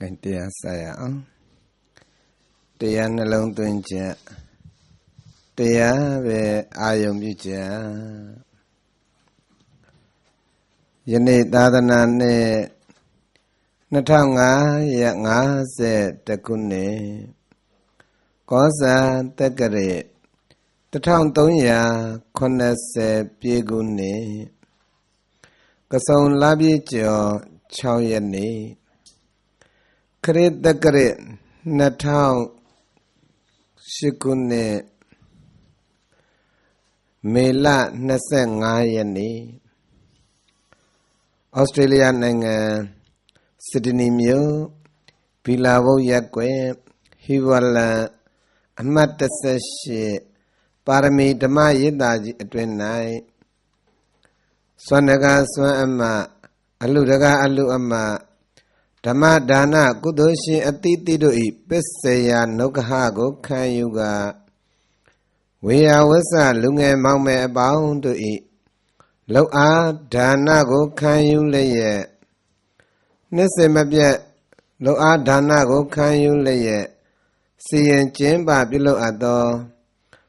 Cái tia saya tia nó lông tuyên chia tia về ai dùng như chia dân này ta thân này nó thao ngã sẽ ta kun này có ra ta cái này ta thao tốn nhà con sẽ bia kun này cái sau lá bia cho chào dân này kare ta kare na thao shikune mela na se ngaya ni Australia nanga Sydney myo Bilawau yakwe Hiwala Amatasashi Parami Dhamma Yidhaji atwen nai Swanaga swan amma Aludaga alu amma Dhamma dana kudoshi atiti doi Pesaya nukha go kanyuga Weya wasa lunge maume abaung doi Lau a dana go kanyu leye Nese mabye Lau a dana go kanyu leye Siyen jemba bilo ado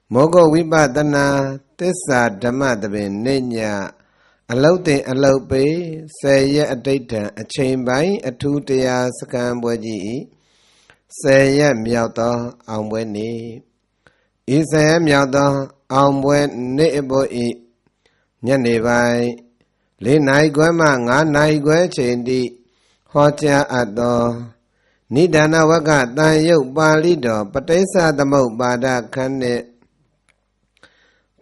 Mogo wibadana Tessa dhamma dabe nenyaအလုတ်တင်အလုတ်ပေး10ရက်အတိတ်ထံအချိန်ပိုင်းအထူးတရားစခန်းပွဲကြီး10ရက်မြောက်သောအောင်ပွဲနေ့ဤ10ရက်မြောက်သောအောင်ပွဲနေ့အပေါ်ဤညနေပိုင်း4နာရီခွဲမှ5နာရီခွဲချိန်ထိဟောကြားအပ်သောနိဒာနဝကတန်ရုပ်ပါဠိတော်ပဋိစ္စသမုပ္ပါဒခန်းနှင့်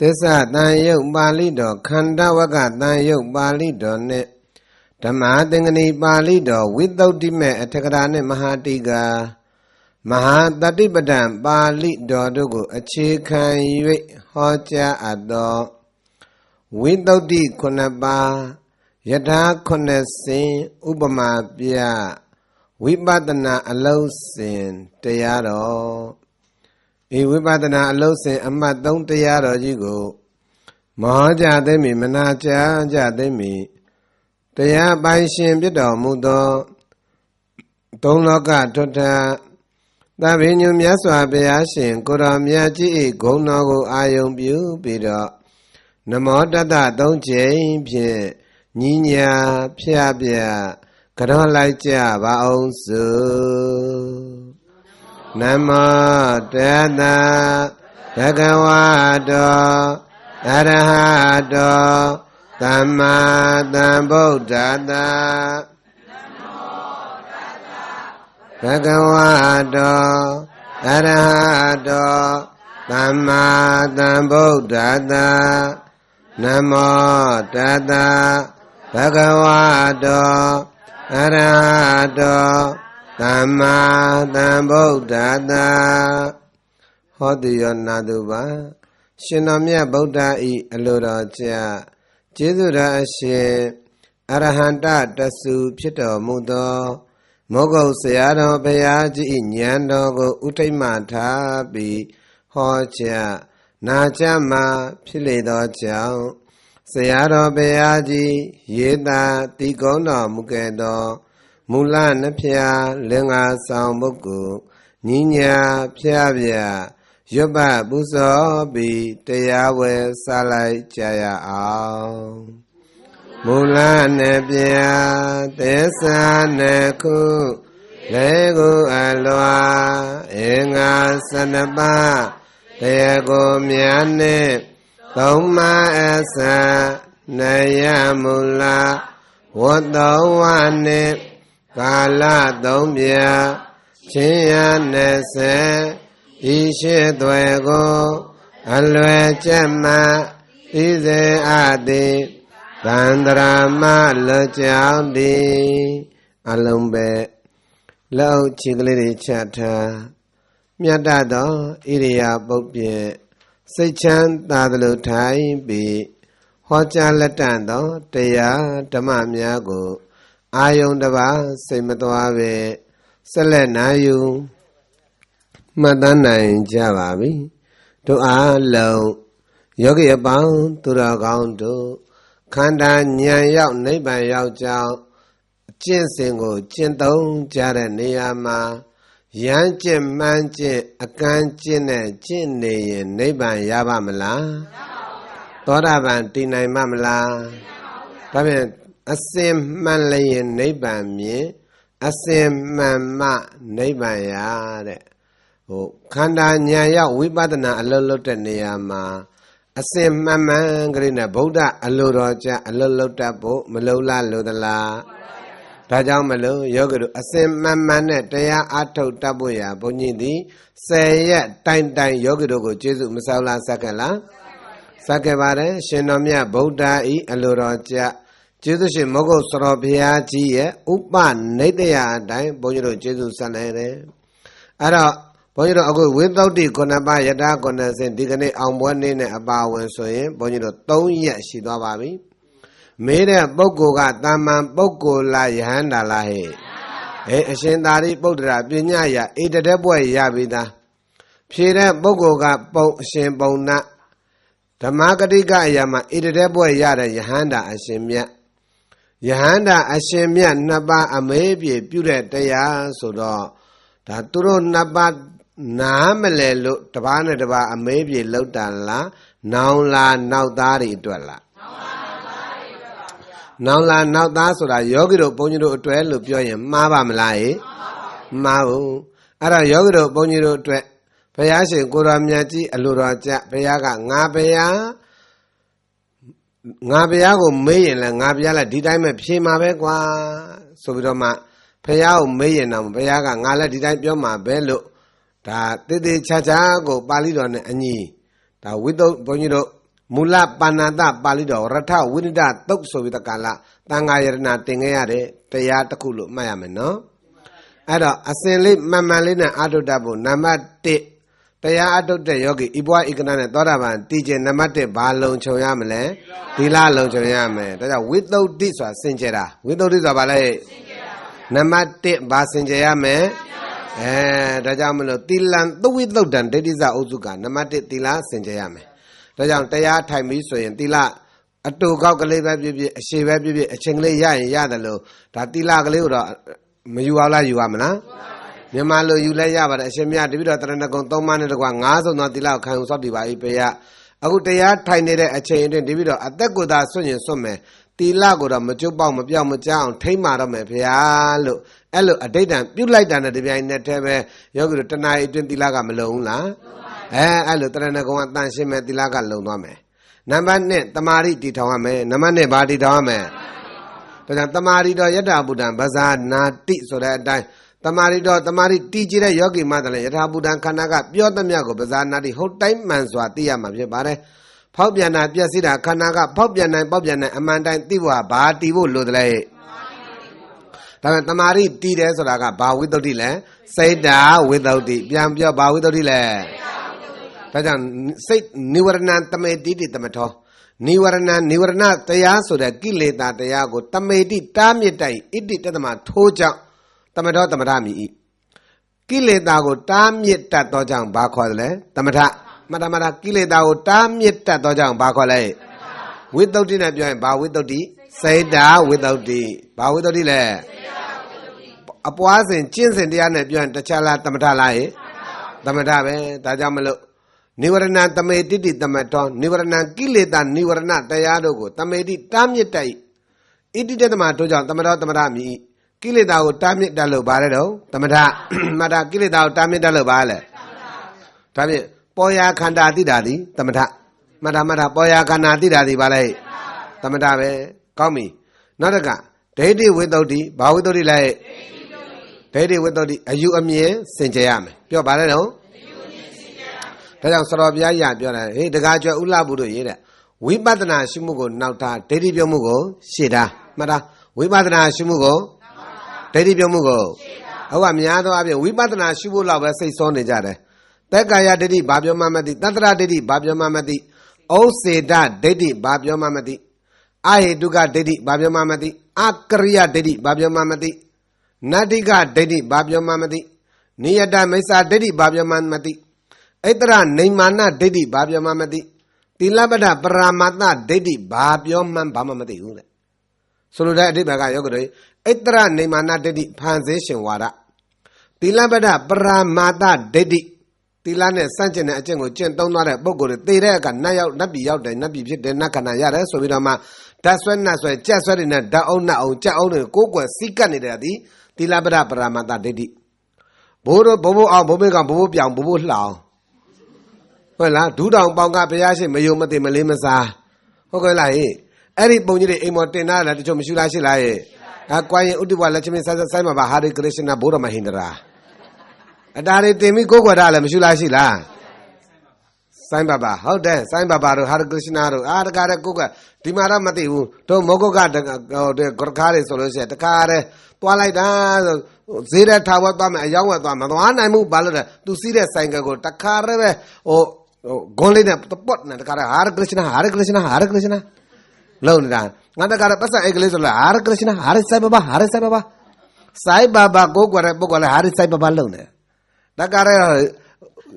သစ္စာတန်ရုပ်ပါဠိတော်ခန္ဓာဝကတန်ရုပ်ပါဠိတော်နှင့်ဓမ္မသင်္ကနီပါဠိတော်ဝိသုဒ္ဓိမေအထကရာနှင့်မဟာတိကာမဟာတတိပဒံပါဠိတော်တို့ကိုအခြေခံ၍ဟောကြားအပ်သောဝိသုဒ္ဓိ9ပါးယထာ9စဉ်ဥပမာပြဝိပဿနာအလုံးစဉ်တရားတော်ဤဝိပဿနာအလုံးစဉ်အမှတ်3တရားတော်ကြီးကိုမဟောကြားသိမ့်မနာကြားကြသိမ့်တရားပိုင်ရှင်ဖြစ်တော်မူသောသုံးလောကထွတ်ထသဗ္ဗညုမြတ်စွာဘုရားရှင်ကိုရောမြတ်ကြီး၏ဂုဏ်တော်ကိုအာယုံပြုပြီးတော့နမောတတ္တ3ကြိမ်ဖြင့်ညီညာဖျပြကြောလိုက်ကြပါအောင်စို့နမောတတ္တဘဂဝတောအရဟတောသမ္မာသမ္ဗုဒ္ဓတ္တဘဂဝတောအရဟတောသမ္မာသမ္ဗုဒ္ဓတ္တနမောတတ္တဘဂဝတောအရဟတောသမ္မာသမ္ဗုဒ္ဓတ္တဟောတိယောနာတုပါရှင်တော်မြတ်ဗုဒ္ဓဤအလိုတော်ကြကျေးဇူးတော်အရှင်အရဟံတတဆုဖြစ်တော်မူသောမောဂုတ်ဆရာတော်ဘုရားကြီးဉာဏ်တော်ကိုဥထိတ်မှထားပြီးဟောကြားနာကြားမှဖြစ်လေသောကြောင့်ဆရာတော်ဘုရားကြီးရေးသာတည်ကုန်းတော်မူခဲ့သောမူလနှဖျားလင်္ကာဆောင်ပုဂ္ဂိုလ်ညီညာဖျားပြရွတ်ပပူဇော်ပြီးတရားဝဲစားလိုက်ကြရအောင်မူလနှဖျားသစ္စာနှခုလေကိုအလွာအင်္ဂါ12ပါးတရားကိုမြတ်နှင့်သုံးမအစနယမူလဝတ္တဝနှင့်ကာလ3ပြချင်းရ20ဤရှိသွေကိုအလွယ်ချက်မှသိစေအပ်သည်သန္တရာမလွကြောင့်သည်အလုံးပဲလောက်ချီကလေးတွေချထားမြတ်သောဣရိယာပုတ်ဖြင့်စိတ်ချမ်းသာသလိုထိုင်ပြီးဟောကြားလက်တန်သောတရားဓမ္မများကိုအာယုန်တပါစိတ်မသွားပဲဆက်လက်နိုင်ယူမှတ်သားနိုင်ကြပါပြီတို့အားလုံးယောဂီအပေါင်းသူတော်ကောင်းတို့ခန္ဓာဉာဏ်ရောက်နိဗ္ဗာန်ရောက်ကြောင်း ကျင့်စဉ်ကိုကျင့်သုံးကြတဲ့နေရာမှာရမ်းကျင့်မှန်းကျင့်အကန့်ကျင့်နဲ့ကျင့်နေရင်နိဗ္ဗာန်ရပါမလားသောတာပန်တည်နိုင်မလားဒါဖြင့်အစင်မှန်လျင်နိဗ္ဗာန်မြင်အစင်မှန်မှနိဗ္ဗာန်ရတဲ့ခန္ဓာဉာဏ်ရောက်ဝိပဿနာအလုံးလုံးတဲ့နေရာမှာအစင်မှန်မှန်ကလေးနဲ့ဗုဒ္ဓအလိုတော်ကြအလုံးလုံးတတ်ဖို့မလုံလားလို့သလားဒါကြောင့်မလို့ယောဂီတို့အစင်မှန်မှန်နဲ့တရားအထုတ်တတ်ဖို့ရဘုန်းကြီးသည်10ရက်တိုင်တိုင်ယောဂီတို့ကိုကျေးဇူးမဆောက်လားစက္ကလားစက္ကပါတယ်ရှင်တော်မြတ်ဗုဒ္ဓဤအလိုတော်ကြကျေးဇူးရှင်မောဂုတ်စရောဘုရားကြီးရဲ့ဥပနိတ္တယအတိုင်းဘုန်းကြီးတို့ကျေးဇူးဆက်နေတယ်အဲ့တော့ဘုန်းကြီးတို့အခုဝိသုဒ္ဓိခုနှစ်ပါးယထာခုနှစ်ဆင့်ဒီကနေ့အောင်ပွဲနေ့နဲ့အပါဝင်ဆိုရင်ဘုန်းကြီးတို့3ရက်ရှိသွားပါပြီမေးတဲ့ပုဂ္ဂိုလ်ကတာမန်ပုဂ္ဂိုလ်လားယဟန္တာလားဟဲ့အရှင်သာရိပုတ္တရာပညာရဣတတဲ့ဘွဲ့ရပြီသားဖြေတဲ့ပုဂ္ဂိုလ်ကအရှင်ပုံနာဓမ္မဂတိကအရာမှာဣတတဲ့ဘွဲ့ရတဲ့ယဟန္တာအရှင်မြတ်ယဟန္တာအရှင်မြတ်နှစ်ပါးအမေးပြေပြုတဲ့တရားဆိုတော့ဒါသူတို့နှစ်ပါးနားမလဲလို့တပားနဲ့တပားအမေးပြေလောက်တာလားနောင်လားနောက်သားတွေအတွက်လားနောင်လားနောက်သားဆိုတာယောဂီတို့ဘုန်းကြီးတို့အတွက်လို့ပြောရင်မှားပါမလားမှားဘူးအဲ့တော့ယောဂီတို့ဘုန်းကြီးတို့အတွက်ဘုရားရှင်ကိုရောမြတ်ကြီးအလိုတော်ကြဘုရားကငါဘုရားကိုမေးရင်လည်းငါဘုရားလည်းဒီတိုင်းပဲဖြေမှာပဲကွာဆိုပြီးတော့မှဘုရားကိုမေးရင်တော့ဘုရားကငါလည်းဒီတိုင်းပြောမှာပဲလို့ဒါတေးသေးချာချာကိုပါဠိတော်နဲ့အညီဒါဝိသုဘုန်းကြီးတို့မူလပါဏာတပါဠိတော်ရထဝိနိဒသုတ်ဆိုပြီးတကလာတန်ဃာယရဏတင်ခဲ့ရတဲ့တရားတစ်ခုလို့မှတ်ရမယ်နော်အဲ့တော့အစဉ်လေးမှန်မှန်လေးနဲ့အာထုတတ်ဖို့နံပါတ်1တရားအထုတ်တဲ့ယောဂီဤဘွားဤကနာနဲ့သောတာပန်တည်ခြင်းနံပါတ်1ဘာလုံခြုံရမလဲသီလလုံခြုံရမယ်ဒါကြောင့်ဝိသုဒ္ဓိဆိုတာစင်ကြယ်တာဝိသုဒ္ဓိဆိုတာဘာလဲနံပါတ်1ဘာစင်ကြယ်ရမယ်ဒါကြောင့်မလို့သီလံသဝိသုဒ္ဓံဒိဋ္ဌိစဥစုကနံပါတ်1သီလစင်ကြယ်ရမယ်ဒါကြောင့်တရားထိုင်ပြီးဆိုရင်သီလအတူကောက်ကလေးပဲပြပြအရှိပဲပြပြအချိန်ကလေးရရင်ရတယ်လို့ဒါသီလကလေးကိုတော့မယူအောင်လားယူရမလားမြန်မာလိုယူလဲရပါတယ်အရှင်မြတ်တပိတော့တရဏဂုံ3ပါးနဲ့တကွာ9ဆုံးသောသီလကိုခံယူစောင့်တည်ပါ၏ဖေရအခုတရားထိုင်နေတဲ့အချိန်အတွင်းတပိတော့အသက်ကိုယ်သာဆွညင်ဆွမယ်သီလကိုတော့မကျွတ်ပေါက်မပြောင်းမကြောက်အောင်ထိမ့်မာတော့မယ်ဖေရလို့အဲ့လိုအဋ္ဌံပြုတ်လိုက်တာနဲ့တပြိုင်နက်တည်းပဲယောဂီတို့တဏှာအတွင်းသီလကမလုံဘူးလားအဲ့လိုတရဏဂုံကတန်ရှင်းမဲ့သီလကလုံသွားမယ်နံပါတ်1တမာရိတည်ထောင်ရမယ်နံပါတ်2ဘာတည်ထောင်ရမယ်ဒါကြောင့်တမာရိတော်ယတ္တဗုဒ္ဓံဗဇာနာတိဆိုတဲ့အတိုင်းတမာရိတော်တမာရိတည်ကြည်တဲ့ယောဂီမှတည်းယထာဗုဒ္ဓံခန္ဓာကပြောသမျှကိုဗဇာနာတိဟုတ်တိုင်းမှန်စွာသိရမှာဖြစ်ပါတယ်ဖောက်ပြန်တာပြည့်စည်တာခန္ဓာကဖောက်ပြန်နိုင်ပေါက်ပြန်နိုင်အမှန်တိုင်းသိဖို့ဘာတည်ဖို့လိုတယ်လဲဒါပေမဲ့တမာရိတည်တယ်ဆိုတာကဘာဝိသုဒ္ဓိလဲစိတ်တာဝိသုဒ္ဓိပြန်ပြောဘာဝိသုဒ္ဓိလဲဒါကြောင့်စိတ်နိဝရဏတမေတိတိတမထောနိဝရဏတရားဆိုတဲ့ကိလေသာတရားကိုတမေတိတားမြစ်တိုက်ဣတိတတမထိုးကြောင့်တမထောတမထမိဤကိလေသာကိုတားမြစ်တတ်သောကြောင့်ဘာခေါ်တယ်လဲတမထမတမထကိလေသာကိုတားမြစ်တတ်သောကြောင့်ဘာခေါ်လဲဝိသုဒ္ဓိနဲ့ပြောရင်ဘာဝိသုဒ္ဓိစိတ်တာဝိသုဒ္ဓိဘာဝိသုဒ္ဓိလဲအပွားစဉ်ကျင့်စဉ်တရားနဲ့ပြောရင်တခြားလားတမထလားသမထပဲဒါကြောင့်မလို့နိဝရဏတမေတိတိတမထောနိဝရဏကိလေသာနိဝရဏတရားတို့ကိုတမေတိတားမြစ်တိုက်ဣတိတသမတို့ကြောင့်တမထောတမထမိကိလေသာကိုတားမြစ်တတ်လို့ဘာလဲတော့တမထမထကိလေသာကိုတားမြစ်တတ်လို့ဘာလဲဒါဖြင့်ပေါ်ရာခန္ဓာသိတာသည်တမထမထပေါ်ရာခန္ဓာသိတာသည်ဘာလဲတမထပဲကောင်းပြီနောက်တစ်ခါဒိဋ္ဌိဝိသုဒ္ဓိဘာဝိသုဒ္ဓိလဲဒိဋ္ဌိဝိသုဒ္ဓိအယူအမြင်စင်ကြယ်ရမယ်ပြောပါလေတော့ဒါကြောင့်စတော်ဘုရားကြီးပြောတယ်ဟေးတကားကျွဲဥလှဘူးတို့ရေးတဲ့ဝိပဿနာရှိမှုကိုနောက်ထားဒိဋ္ဌိပြုံးမှုကိုရှေ့ထားမှတ်သားဝိပဿနာရှိမှုကိုဒိဋ္ဌိပြုံးမှုကိုဟုတ်ကများသောအပြင်ဝိပဿနာရှိဖို့လောက်ပဲစိတ်ဆောနေကြတယ်သက်ကာယဒိဋ္ဌိဘာပြောမှမသိတတ္တရဒိဋ္ဌိဘာပြောမှမသိဩစေတဒိဋ္ဌိဘာပြောမှမသိအဟေတုကဒိဋ္ဌိဘာပြောမှမသိအကရိယဒိဋ္ဌိဘာပြောမှမသိနတ္တိကဒိဋ္ဌိဘာပြောမှမသိနိယတမိစ္ဆာဒိဋ္ဌိဘာပြောမှမသိဣတရနေမာနဒိဋ္ဌိဘာပြောမှမသိသီလပဒပရမတ္တဒိဋ္ဌိဘာပြောမှဘာမှမသိဘူးတဲ့ ဆိုလိုတဲ့အဓိပ္ပာယ်ကယောဂတို့ဣတရနေမာနဒိဋ္ဌိဖန်ဆင်းရှင်ဝါဒသီလပဒပရမာတဒိဋ္ဌိသီလနဲ့စန့်ကျင်တဲ့အကျင့်ကိုကျင့်သုံးသွားတဲ့ပုဂ္ဂိုလ်တွေသေတဲ့အခါနတ်ရောက်နတ်ပြည်ရောက်တယ်နတ်ပြည်ဖြစ်တယ်နတ်ခန္ဓာရတယ်ဆိုပြီးတော့မှဓာတ်ဆွဲနတ်ဆွဲကြက်ဆွဲတွေနဲ့ဓာတ်အောင်နတ်အောင်ကြက်အောင်တွေကိုယ်ကွယ်စီးကပ်နေတဲ့သည်သီလပဒပရမာတဒိဋ္ဌိဘိုးတို့ဘိုးအောင်ဘိုးမေကောင်ဘိုးပြောင်ဘိုးလှောင်ဟုတ်လားဒူးတောင်ပေါင်ကဘုရားရှိမယုံမသိမလေးမစားဟုတ်ကဲ့လားဟဲ့အဲ့ဒီပုံကြီးတွေအိမ်မော်တင်ထားတာတချို့မရှိလားရှိလားဟဲ့ကွာရင်ဥတ္တဝလက်ချမင်းဆိုင်မှာပါဟာရိကရရှနာဘုရားမဟိန္ဒရာအတားတွေတင်ပြီးကိုယ်ကွယ်ထားလည်းမရှိလားရှိလားဆိုင်ပါပါဟုတ်တယ်ဆိုင်ပါပါတို့ဟာရိကရရှနာတို့တကားတဲ့ကိုယ်ကဒီမှာတော့မသိဘူးတို့မောဂုတ်ကဂရခါတွေဆိုလို့ရှိရင်တကားတဲ့သွားလိုက်တာဈေးတဲ့ထားဝတ်သွားမယ်အယောင်းဝတ်သွားမသွားနိုင်ဘူးဘာလို့လဲသူစီးတဲ့ဆိုင်ကကိုတခါရဲပဲဟိုဂွန်လေးနဲ့ပတ်နဲ့တခါရဲဟာရိကရရှနာဟာရိကရရှနာဟာရိကရရှနာလုံးနေတာငါတကားတဲ့ပတ်စံအိတ်ကလေးဆိုလဲဟာရိကရရှနာဟာရိဆိုင်ပါပါဟာရိဆိုင်ပါပါဆိုင်ပါပါကိုကွယ်တဲ့ပုဂ္ဂိုလ်လည်းဟာရိဆိုင်ပါပါလုံးနေတကားရဲ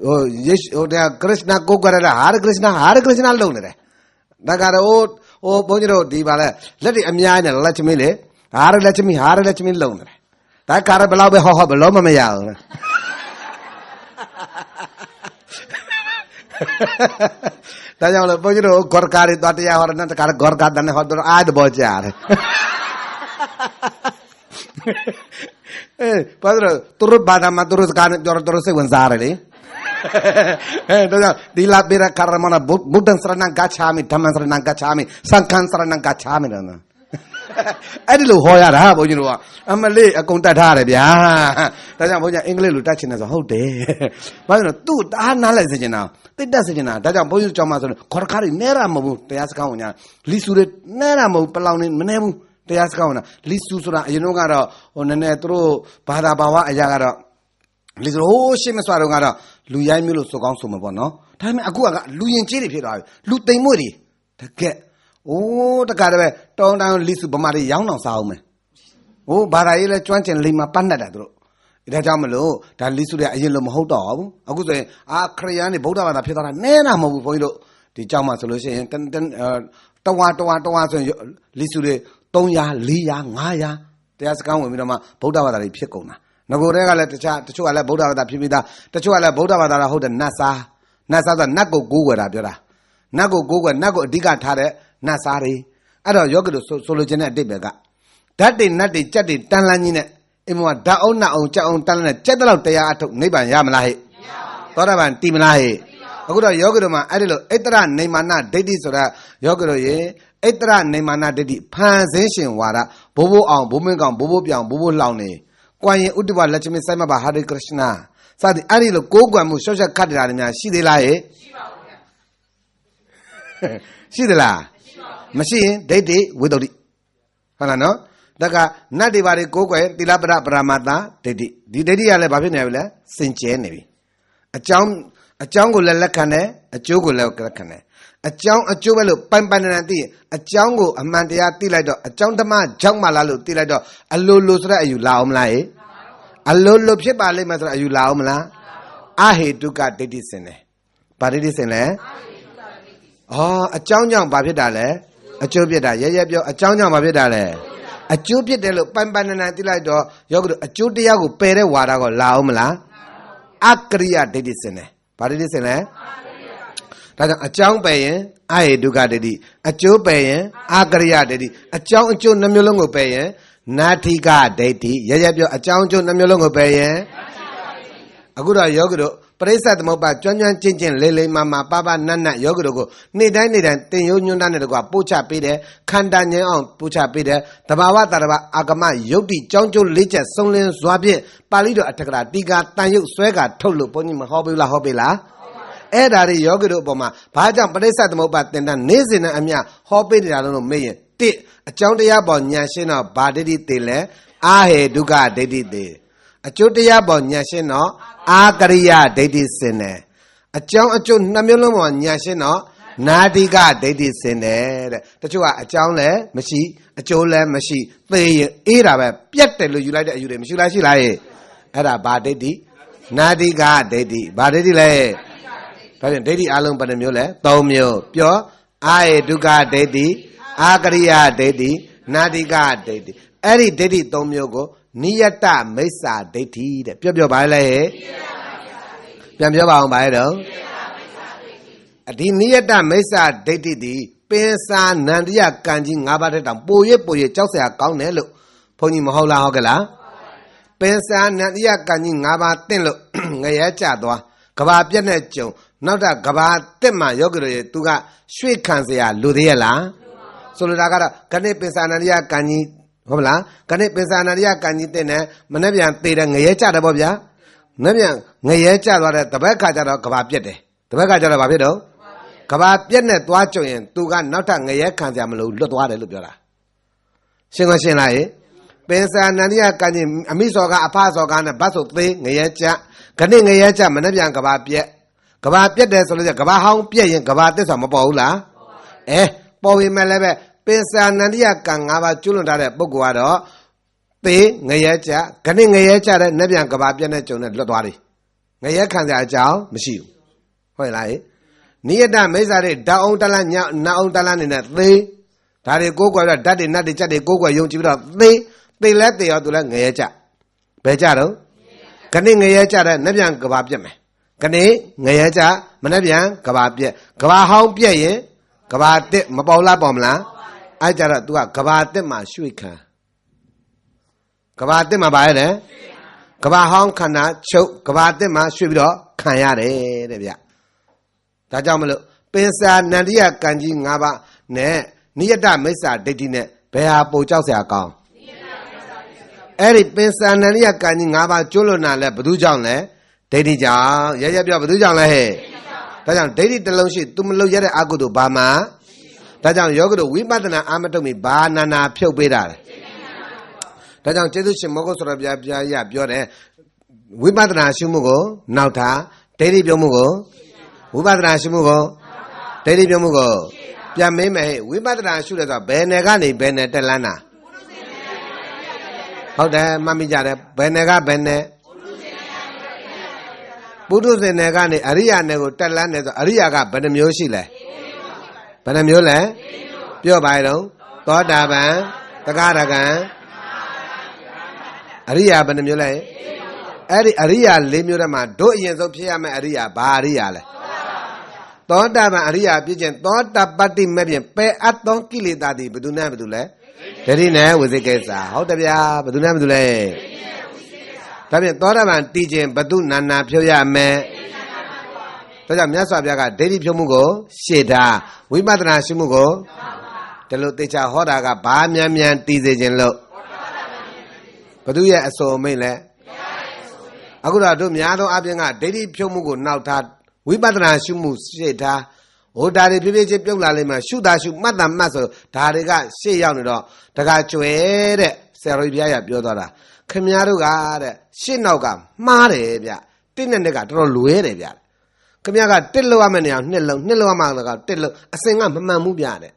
ဟိုယေရှုဟိုတဲ့ကရရှနာကိုကွယ်တဲ့ဟာရိကရရှနာဟာရိကရရှနာလုံးနေတယ်တကားရဲဟိုဘုန်းကြီးတို့ဒီပါလဲလက်တွေအများနဲ့လက်ချမင်းလေဟာရိလက်ချမင်းဟာရိလက်ချမင်းလုံးနေတယ်ဒါကာရဘလောက်ပဲဟောဘလုံးမရဘူးဒါကြောင့်လို့ဘုန်းကြီးတို့ဂေါရကာရီတော်တရားဟောတဲ့တကားဂေါရကာတန်ဟောတော့အားတဘောကြားတယ်ဘာလို့သူတို့ဘာသာမှာသူတို့စကားနဲ့ပြောတော့စိတ်ဝင်စားတယ်လေဒါကြောင့်ဒီလာပိရကာရမနာဘုဒ္ဓံစရဏံဂါချာမိဓမ္မံစရဏံဂါချာမိသံဃံစရဏံဂါချာမိတယ်နော်အဲ့ဒီလိုဟောရတာဘုန်းကြီးတို့ကအမလေးအကုန်တတ်ထားရတယ်ဗျာဒါကြောင့်ဘုန်းကြီးအင်္ဂလိပ်လိုတတ်ချင်တယ်ဆိုဟုတ်တယ်ဘာလို့လဲသူ့တအားနားလိုက်စေချင်တာတိတ်တက်စေချင်တာဒါကြောင့်ဘုန်းကြီးကြောင်းမှာဆိုတော့ခေါ်ခါရီနဲရမဟုတ်ဘူးတရားစကားဝင်ညာလီဆူတွေနဲရမဟုတ်ပလောင်နေမနေဘူးတရားစကားဝင်တာလီဆူဆိုတာအရင်တော့ကတော့ဟိုနည်းနည်းသူတို့ဘာသာဘာဝအရာကတော့လီဆူဟိုးရှင်းမစွာတော့ကတော့လူရိုင်းမျိုးလို့စုကောင်းဆိုမှာပေါ့နော်ဒါပေမဲ့အခုကလူရင်ကျေးတွေဖြစ်သွားပြီလူသိမ်မွေ့တွေတကက်အိုးတကားတည်းတောင်းတန်းလီစုဗမာတွေရောင်းအောင်စားအောင်မယ်ဟိုဘာသာရေးလဲကျွမ်းကျင်လိမ္မာပတ်နှက်တာသူတို့ဒါကြောင့်မလို့ဒါလီစုတွေအရင်လိုမဟုတ်တော့ဘူးအခုဆိုရင်ခရစ်ယာန်တွေဗုဒ္ဓဘာသာဖြစ်သွားတာနဲတာမဟုတ်ဘူးဘုန်းကြီးတို့ဒီကြောင်းမှာဆိုလို့ရှိရင်တဝါဆိုရင်လီစုတွေ300 400 500တရားစကားဝင်ပြီးတော့မှဗုဒ္ဓဘာသာတွေဖြစ်ကုန်တာငကိုတွေကလည်းတချို့ကလည်းဗုဒ္ဓဘာသာဖြစ်ပြီးသားတချို့ကလည်းဗုဒ္ဓဘာသာဟုတ်တယ်နတ်စားဆိုတာနတ်ကိုကိုးကွယ်တာပြောတာနတ်ကိုကိုးကွယ်နတ်ကိုအဓိကထားတဲ့နတ်စားတွေအဲ့တော့ယောဂီတို့ဆိုလိုချင်တဲ့အတိတ်ပဲကဓာတ်တွေနတ်တွေကြက်တွေတန်လန်းကြီးနဲ့အိမ်မှာဓာတ်အောင်နတ်အောင်ကြက်အောင်တန်လန်းနဲ့ကြက်တဲ့လောက်တရားအထုတ်နိဗ္ဗာန်ရမလားဟဲ့သောတာပန်တည်မလားဟဲ့အခုတော့ယောဂီတို့မှာအဲ့ဒီလိုဣတရနေမာနဒိဋ္ဌိဆိုတာယောဂီတို့ရေဣတရနေမာနဒိဋ္ဌိဖန်ဆင်းရှင်ဝါဒဘိုးဘိုးအောင်ဘိုးမင်းကောင်ဘိုးဘိုးပြောင်ဘိုးဘိုးလောင်နေကွာရင်ဥတ္တဝလက်ချမင်းဆိုင်မှာပါဟာရိကရရှနာစသည်အဲ့ဒီလိုကိုးကွယ်မှုရှော့ရှက်ခတ်တာတွေများရှိသေးလားဟဲ့ရှိပါဘူးဗျာရှိသလားမရှိရင်ဒိဋ္ဌိဝိတ္တုဒ္ဓိဟုတ်လားနော်ဒါကနတ်တွေဘာတွေကိုးကွယ်သီလပဒပရမတ္တဒိဋ္ဌိဒီဒိဋ္ဌိကလည်းဘာဖြစ်နေပြီလဲစင်ကြဲနေပြီအကြောင်းကိုလည်းလက်ခံတယ်အကျိုးကိုလည်းလက်ခံတယ်အကြောင်းအကျိုးပဲလို့ပိုင်ပိုင်နန်သိအကြောင်းကိုအမှန်တရားသိလိုက်တော့အကြောင်းဓမ္မကြောင့်မှလားလို့သိလိုက်တော့အလိုလိုဆိုတဲ့အယူလာအောင်မလားဟဲ့အလိုလိုဖြစ်ပါလိမ့်မယ်ဆိုတဲ့အယူလာအောင်မလားအဟေတုကဒိဋ္ဌိစင်တယ်ဘာဒိဋ္ဌိစင်လဲအကြောင်းကြောင့်ဘာဖြစ်တာလဲအကျိုးဖြစ်တာရဲပြောအကြောင်းကြောင့်ဘာဖြစ်တာလဲအကျိုးဖြစ်တယ်လို့ပိုင်ပိုင်နန်သိလိုက်တော့ယောဂီတို့အကျိုးတရားကိုပယ်တဲ့ဝါဒကိုလာအောင်မလားအကရိယဒိဋ္ဌိစင်တယ်ဘာဒိဋ္ဌိစင်လဲဒါကြောင့်အကြောင်းပယ်ရင်အဟေတုကဒိဋ္ဌိအကျိုးပယ်ရင်အကရိယဒိဋ္ဌိအကြောင်းအကျိုးနှမျိုးလုံးကိုပယ်ရင်နာထိကဒိဋ္ဌိရဲပြောအကြောင်းအကျိုးနှမျိုးလုံးကိုပယ်ရင်အခုတော့ယောဂီတို့ပရိစ္ဆသမုပ္ပါကျွမ်းကျွမ်းကျင့်ကျင့်လေးလေးမာမာပပနတ်နတ်ယောဂီတို့ကိုနေ့တိုင်းတင်ယုံညွန်းတတ်တဲ့ကွာပို့ချပေးတယ်ခန္ဓာငြိမ်းအောင်ပို့ချပေးတယ်တဘာဝတရဘာအာဂမယုတ်တိကြောင်းကျိုးလေးချက်စုံလင်းစွာဖြင့်ပါဠိတော်အထက်ကရာတီကာတန်ယုတ်ဆွဲကထုတ်လို့ဘုန်းကြီးမဟောပေးလားဟောပေးလားအဲ့ဒါတွေယောဂီတို့အပေါ်မှာဘာကြောင့်ပရိစ္ဆသမုပ္ပါသင်တန်းနေ့စဉ်နဲ့အမျှဟောပေးနေတာလို့မေးရင်တစ်အကြောင်းတရားပေါ်ဉာဏ်ရှင်းတော့ဗာဒိဋ္ဌိသေးလဲအာဟေဒုက္ခဒိဋ္ဌိသေးအကျိုးတရားပေါ်ဉာဏ်ရှင်းတော့အာကရိယဒိဋ္ဌိစင်တယ်အကြောင်းအကျိုးနှစ်မျိုးလုံးပေါ်ဉာဏ်ရှင်းတော့နာတိကဒိဋ္ဌိစင်တယ်တဲ့တချို့ကအကြောင်းလည်းမရှိအကျိုးလည်းမရှိသေရင်အေးတာပဲပြတ်တယ်လို့ယူလိုက်တဲ့အယူတွေမရှိလားရှိလားရဲ့အဲ့ဒါဗာဒိဋ္ဌိနာတိကဒိဋ္ဌိဗာဒိဋ္ဌိလဲဒါပြန်ဒိဋ္ဌိအလုံးဘယ်နှမျိုးလဲ၃မျိုးပြောအာဟေဒုက္ခဒိဋ္ဌိအာကရိယဒိဋ္ဌိ Nadika date. Eri date Tomyogo, Niyata Mesa date. Pure by lay. Piamjaba by the Niyata Mesa date. Pensa Nandia Kanjing Abatam, Boye Boye Chausa Kaunelo, Pony Mahola Hogala. Pensa Nandia Kanjing Abatenlo, Nayachadwa, Kabapianecho, not a Kabatema Yogre, Tuga, Sweet Kansia, Ludiela. Solagara, Kane Pensa Nadia Kani, Hola, Kane Pensa Nadia Kani Tene, Manabian Tida Nayacha Bobia, Nabian Nayacha, the Bacata Kabapiate, the Bacata Babido. Kabapianet watching, Tuga, not a Nayakanjamalu, Lotwada Lubera. Single Shinai. Pensa Nania Kani, Amisoga, Apasoga, a battle thing, Nayacha, Kani Nayacha, Manabian Kabapia, Kabapia, there's a Kabahong Pia and Kabatis on Mapola. Powi Melebe, Pensa Nania Kangava Chulunda, Boguado, P. Nayacha, Kani Nayacha, Nabian Kabapia, and Lotwadi. Nayakanja Jao, Monsieur. Why Niada Mesare, down Talanya, now Talan in that way. Tari Gogo, Daddy Nadi Chadi Gogo, Young Chibra, they let the other Nayacha. Bejaro? Kani Nayacha, Nabian Kabapia. Kani Nayacha, Manabian, Kabapia, Kabahong Pia, Kabate, Mabola Bomla, Ajara Dua, Kabate Mashuika. Kabate Mabaire, Kabahong Kana, Choke, Kabate Mashubido, Kayare, Revia. Tajamalo, Pensa Nadia Kanji Naba, Ne, Niada Mesa, Dedine, Pea Pochausia account. Eri Pensa Nadia Kanji Naba, Jolona, Badujan, Dedija, Yaya Badujan, Tajam, Dedi Deloshi, Tumlo Yere Agudu Bama, Tajam Yogudu, Wimadana Amatomi, Banana, Pio Beda. Tajam Jedushi Mogo Sorabia, Biore, Wimadana Shumugo, Nauta, Dedi Biomugo. Ubadra Shimugo, Teddy Bimugo, Yameme, Wibadra shoot at a Benegani Benetelana. How there, Mammy Jada, Benega Bene Budus in Negani, Aria Nego Telana, Ariaga, Benemusile. Benemule, Pure Bido, Todaban, Tagaragan, Aria Benemule, Aria Limurama, do years of Piama Aria, Bariale. Toda Maria Pigeon, Toda Bati Median, Pay at Don Kilidadi, but do never do lay. Terina with the case, how the Bia, but do never do lay. Tabi Toda Man teaching, but do Nana Pioya me. Toda Miasabiaga, Daddy Piomugo, Sheda, we Madra Shimugo, Telo Techa Hodaga, Bamian teasing low. But do ya so mele? Agura do Miado Abianga, Daddy Piomugo now tat. We Madra Shumu Sheta, O Dari Pivici Piolalima, Shuda Shu Madam Maso, Tariga, She Yanido, Tagachue, Seribia Biodora, Kamiaruga, Shinoga, Maria, Tinenega, Lueria. Kamiaga, Tillo Amania, Nilo Amanga, Tillo, a singer Mamubiane.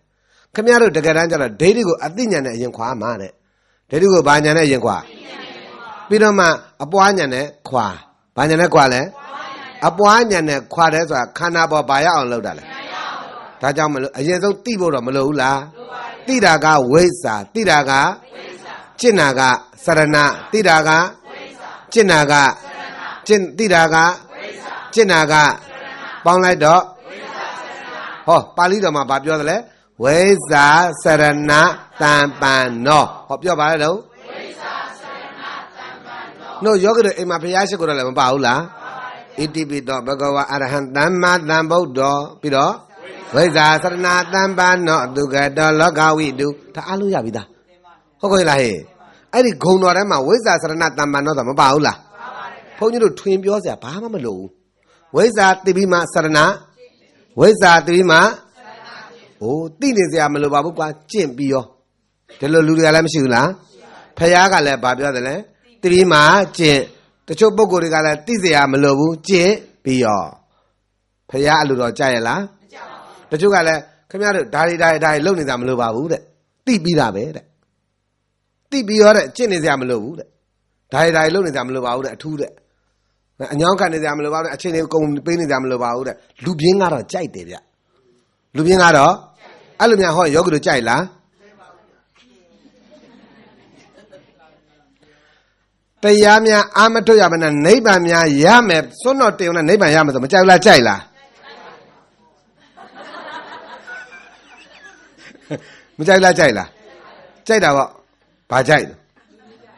Kamiaru de Garangela, Dedigo, Adinian and Qua Mane. Dedigo Banyana Yanqua. Pidoma, Abuanyane, Qua, Banyana Quale. Abuanyane Quadesa, Canabo Baya on Lodala. Tajam, a yezo Tibo Malula, Tidaga, Wesa, Tidaga, Chinaga, Sarana, Tidaga, Chinaga, Tidaga, Chinaga, Bonglaido, Oh, Palidoma Babiole, Wesa, Sarana, Tampano, Hop your Bado. No yoga in my Piasco Baula. Iti Bagawa Arahan Dama Dambo do Pido. Wesa Sarana Tampano, Duga, Loga we do, Taluya Vida. Hokoilahe. I did go no Rama, Wesa Sarana Tampano, the Baula. Pony to twin Biosa, Pamalo. Wesa Tibima Sarana. Wesa Tibima. Oh, Tinis Yamaluba, Jim Bio. Telo Lugalam Shula. Payaga le Babia, Tibima, Jim. The Chobogo regala Tizia Malobu, J. Bio. Paya Ludo Jayala. The Jugala, come out, die, lonely Zamaluba wood. Tibida bed. Tibio, Chinese Yamalu. Die, lonely Zamaluba wood, two. And young kind of Zamaluba, a chin come pain Zamaluba wood. Lubing out of Jaidia. Lubing out of Alumia Hoy, Yogu Jaila. တရားများအာမထုတ်ရမနဲ့နိဗ္ဗာန်များရမယ်စွန့်တော့တေုံနဲ့နိဗ္ဗာန်ရမယ်ဆိုမကြောက်လားကြိုက်လားမကြိုက်လားကြိုက်လားကြိုက်တာပေါ့ဘာကြိုက်